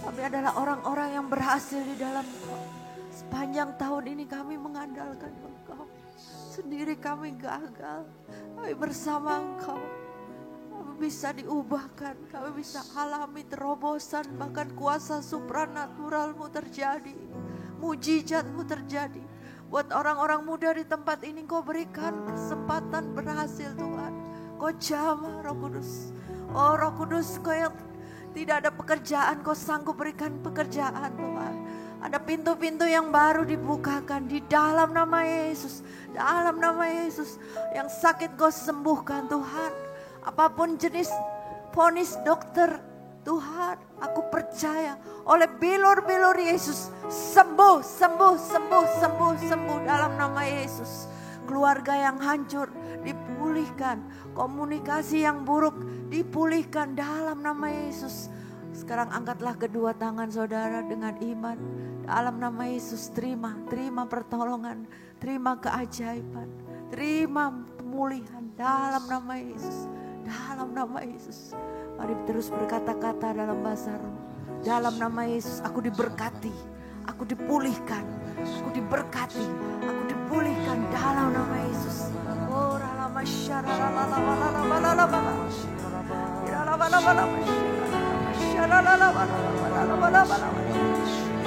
Kami adalah orang-orang yang berhasil di dalam Kau. Sepanjang tahun ini kami mengandalkan Engkau. Sendiri kami gagal. Kami bersama Engkau. Kami bisa diubahkan. Kami bisa alami terobosan. Bahkan kuasa supranaturalmu terjadi. Mujizatmu terjadi. Buat orang-orang muda di tempat ini Kau berikan kesempatan berhasil Tuhan. Kau jamah Roh Kudus. Oh Roh Kudus, Kau yang tidak ada pekerjaan, Kau sanggup berikan pekerjaan Tuhan. Ada pintu-pintu yang baru dibukakan di dalam nama Yesus. Dalam nama Yesus. Yang sakit Kau sembuhkan Tuhan. Apapun jenis vonis dokter Tuhan, aku percaya oleh bilur-bilur Yesus. Sembuh, sembuh, sembuh, sembuh, sembuh dalam nama Yesus. Keluarga yang hancur dipulihkan, komunikasi yang buruk dipulihkan dalam nama Yesus. Sekarang angkatlah kedua tangan saudara dengan iman. Dalam nama Yesus terima pertolongan, terima keajaiban, terima pemulihan dalam nama Yesus. Dalam nama Yesus. Mari terus berkata-kata dalam bahasa roh. Dalam nama Yesus aku diberkati, aku dipulihkan, aku diberkati, aku dipulihkan dalam nama Yesus. Oh rala masyarala rala rala rala rala rala.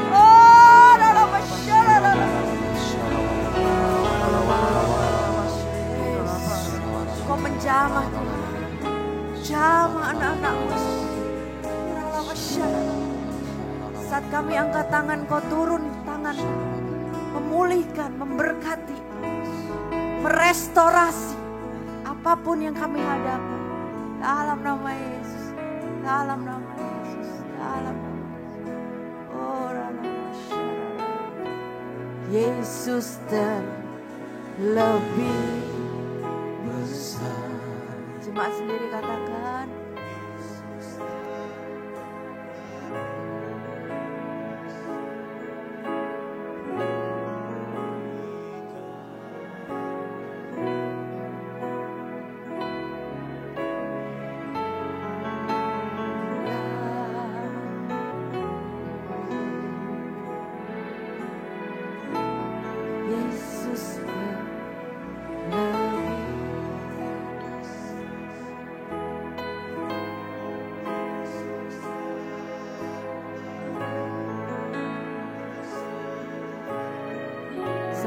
Oh rala masyarala. Kau menjamah Tuhan. Jamah anak-anakmu. Rala masyarala. Saat kami angkat tangan, Kau turun tangan, memulihkan, memberkati, merestorasi apapun yang kami hadapi. Dalam nama Yesus, dalam nama Yesus, dalam nama Yesus. Oh, Yesus terlebih besar. Jemaat sendiri katakan.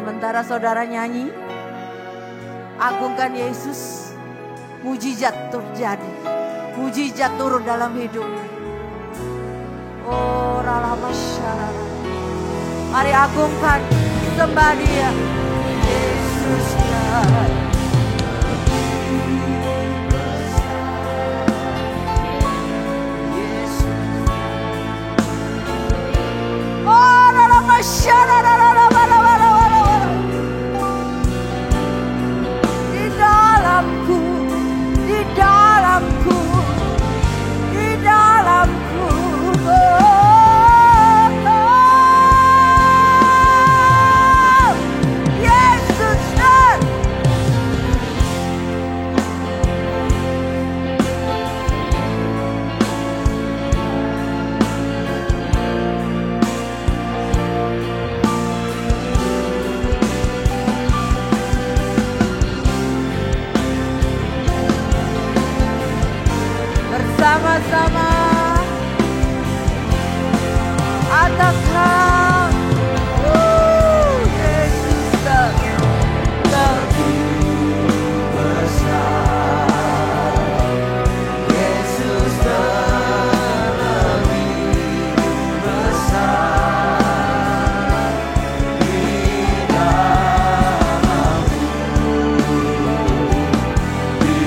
Sementara saudara nyanyi, agungkan Yesus, mujizat terjadi. Mujizat turun dalam hidupmu. Oh, ralamasyarara. Mari agungkan, sembah Dia. Yesus Tuhan. Oh, ralamasyarara. Di dalamku, di dalamku, di dalamku. Yesus bersama-sama katakan, Yesus lebih besar, Yesus lebih besar di dalamku, di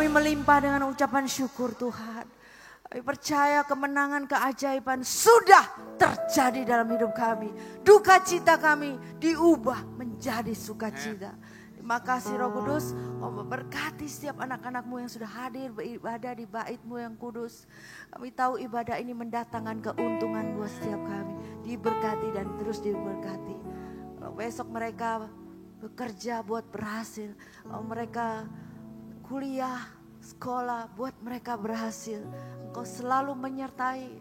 melimpah dengan ucapan syukur Tuhan. Kami percaya kemenangan, keajaiban sudah terjadi dalam hidup kami. Duka cita kami diubah menjadi sukacita. Terima kasih Roh Kudus, Kau berkati setiap anak-anak-Mu yang sudah hadir beribadah di bait-Mu yang kudus. Kami tahu ibadah ini mendatangkan keuntungan buat setiap kami. Diberkati dan terus diberkati. Kalau besok mereka bekerja buat berhasil, kalau mereka kuliah, sekolah buat mereka berhasil. Engkau selalu menyertai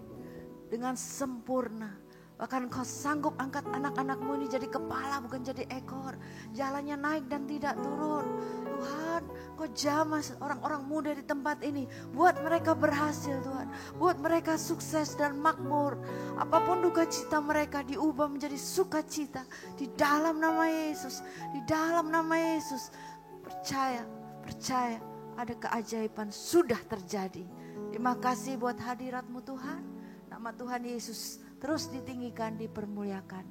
dengan sempurna. Bahkan Kau sanggup angkat anak-anak-Mu ini jadi kepala bukan jadi ekor. Jalannya naik dan tidak turun. Tuhan, Kau jamah orang-orang muda di tempat ini. Buat mereka berhasil Tuhan. Buat mereka sukses dan makmur. Apapun duka cita mereka diubah menjadi sukacita. Di dalam nama Yesus. Di dalam nama Yesus. Percaya ada keajaiban sudah terjadi. Terima kasih buat hadirat-Mu Tuhan. Nama Tuhan Yesus terus ditinggikan, dipermuliakan.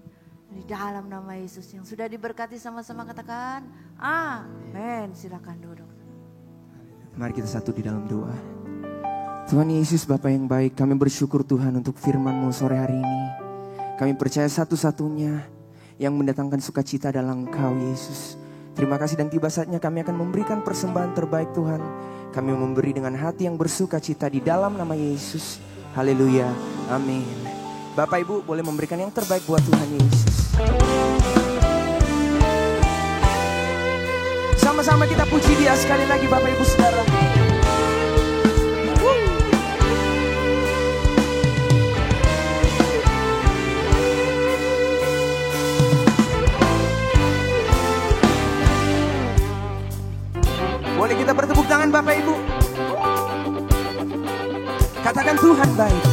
Di dalam nama Yesus yang sudah diberkati sama-sama katakan amin. Silakan duduk. Mari kita satu di dalam doa. Tuhan Yesus Bapa yang baik, kami bersyukur Tuhan untuk firman-Mu sore hari ini. Kami percaya satu-satunya yang mendatangkan sukacita adalah Engkau Yesus. Terima kasih dan tiba saatnya kami akan memberikan persembahan terbaik Tuhan. Kami memberi dengan hati yang bersukacita di dalam nama Yesus. Haleluya, amin. Bapak Ibu boleh memberikan yang terbaik buat Tuhan Yesus. Sama-sama kita puji Dia sekali lagi Bapak Ibu Saudara. Boleh kita bertepuk tangan Bapak Ibu. Katakan Tuhan baik.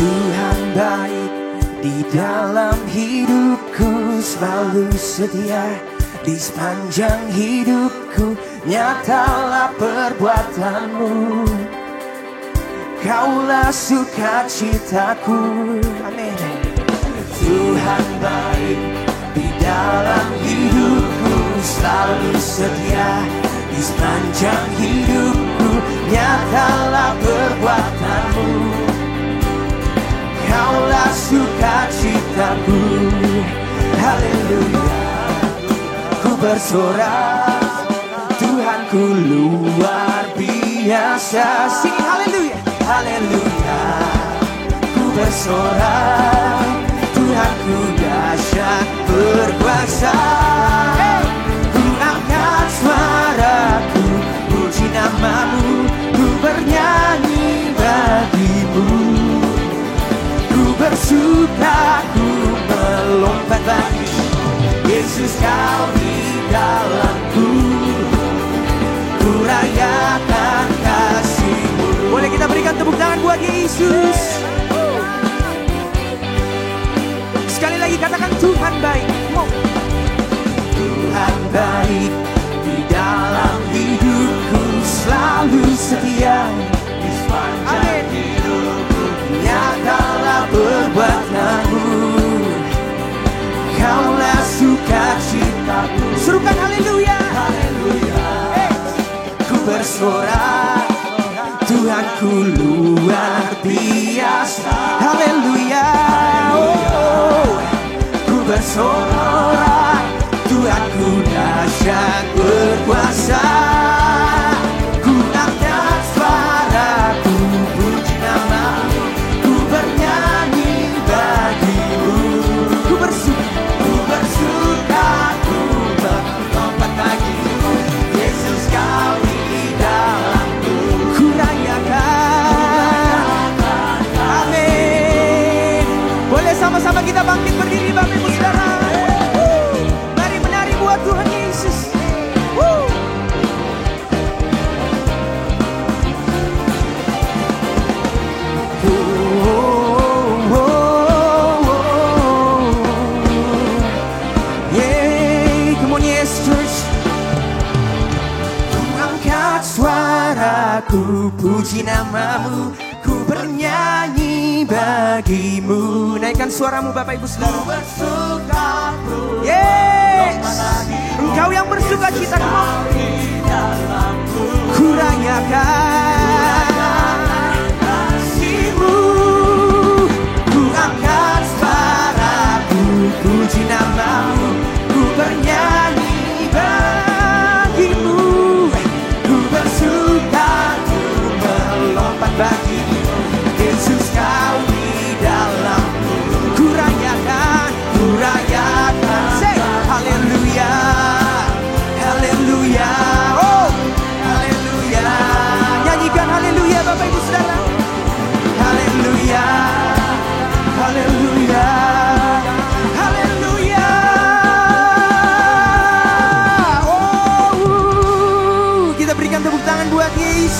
Tuhan baik, di dalam hidupku selalu setia. Di sepanjang hidupku nyatalah perbuatan-Mu. Kaulah sukacitaku. Amin. Tuhan baik, di dalam hidupku selalu setia. Di sepanjang hidupku nyatalah perbuatan-Mu. Kaulah sukacitaku. Haleluya. Ku bersorak, Tuhanku luar biasa. Sing haleluya. Haleluya. Ku bersorak, Tuhanku dahsyat berkuasa. Ku angkat suaraku, puji nama-Mu. Ku bernyanyi bagi-Mu. Bersuka ku melompat bagi Yesus, Kau di dalamku. Ku rayakan kasih-Mu. Boleh kita berikan tepuk tangan buat Yesus. Sekali lagi katakan Tuhan baik. Tuhan baik, di dalam hidupku selalu setia. Di sepanjang hidupku nyatalah perbuatan-Mu. Kaulah sukacitaku. Serukan haleluya. Haleluya. Ku bersorak, Tuhanku luar biasa. Haleluya. Ku bersorak, Tuhanku dahsyat berkuasa. Ku angkat suaraku, puji nama-Mu. Ku bernyanyi bagi-Mu. Ku bersuka, ku melompat bagi-Mu. Yesus, Kau di dalamku. Ku rayakan. Amin. Boleh sama-sama kita bangkit berdiri Bapak Ibu Saudara. Mari menari buat Tuhan Yesus. Suaraku puji nama-Mu, ku bernyanyi bagi-Mu. Naikkan suaramu Bapak Ibu Saudara. Yes, Engkau yang bersuka cita, ku rayakan kasih-Mu. Ku angkat suaraku puji nama-Mu, ku bernyanyi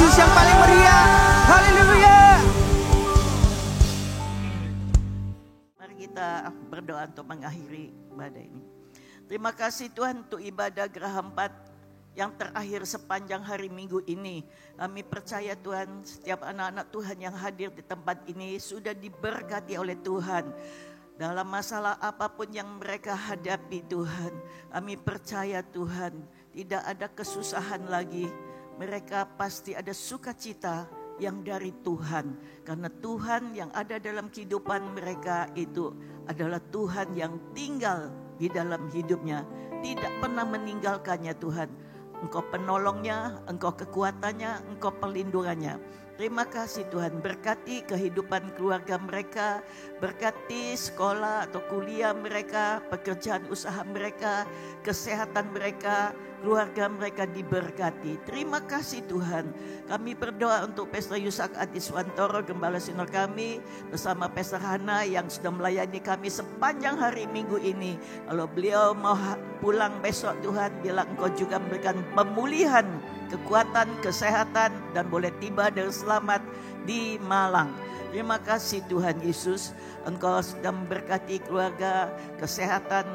Yesus yang paling meriah. Haleluya. Mari kita berdoa untuk mengakhiri ibadah ini. Terima kasih Tuhan untuk ibadah Geraha 4 yang terakhir sepanjang hari Minggu ini. Kami percaya Tuhan, setiap anak-anak Tuhan yang hadir di tempat ini sudah diberkati oleh Tuhan. Dalam masalah apapun yang mereka hadapi Tuhan, kami percaya Tuhan, tidak ada kesusahan lagi. Mereka pasti ada sukacita yang dari Tuhan. Karena Tuhan yang ada dalam kehidupan mereka itu adalah Tuhan yang tinggal di dalam hidupnya. Tidak pernah meninggalkannya Tuhan. Engkau penolongnya, Engkau kekuatannya, Engkau perlindungannya. Terima kasih Tuhan, berkati kehidupan keluarga mereka, berkati sekolah atau kuliah mereka, pekerjaan usaha mereka, kesehatan mereka, keluarga mereka diberkati. Terima kasih Tuhan. Kami berdoa untuk Pastor Yusak Adiswantoro, Gembala Sinor kami, bersama Pastor Hana yang sudah melayani kami sepanjang hari Minggu ini. Kalau beliau mau pulang besok Tuhan, biarlah Engkau juga memberikan pemulihan, kekuatan, kesehatan, dan boleh tiba dengan selamat di Malang. Terima kasih Tuhan Yesus, Engkau sudah memberkati keluarga, kesehatan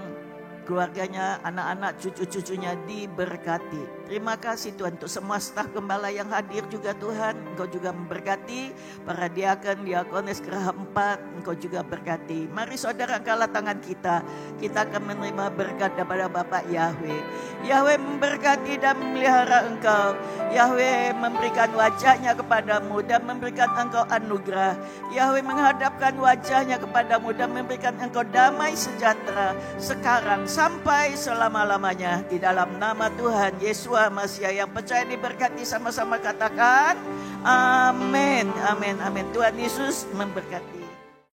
keluarganya, anak-anak, cucu-cucunya diberkati. Terima kasih Tuhan untuk semua staf gembala yang hadir juga Tuhan. Engkau juga memberkati para diakon, diakonis Geraha 4. Engkau juga berkati. Mari saudara angkatlah tangan kita. Kita akan menerima berkat daripada Bapak Yahweh. Yahweh memberkati dan memelihara engkau. Yahweh memberikan wajahnya kepadamu dan memberikan engkau anugerah. Yahweh menghadapkan wajahnya kepadamu dan memberikan engkau damai sejahtera sekarang sampai selama-lamanya. Di dalam nama Tuhan Yesua Masiah yang percaya diberkati, sama-sama katakan amin, amin, amin. Tuhan Yesus memberkati.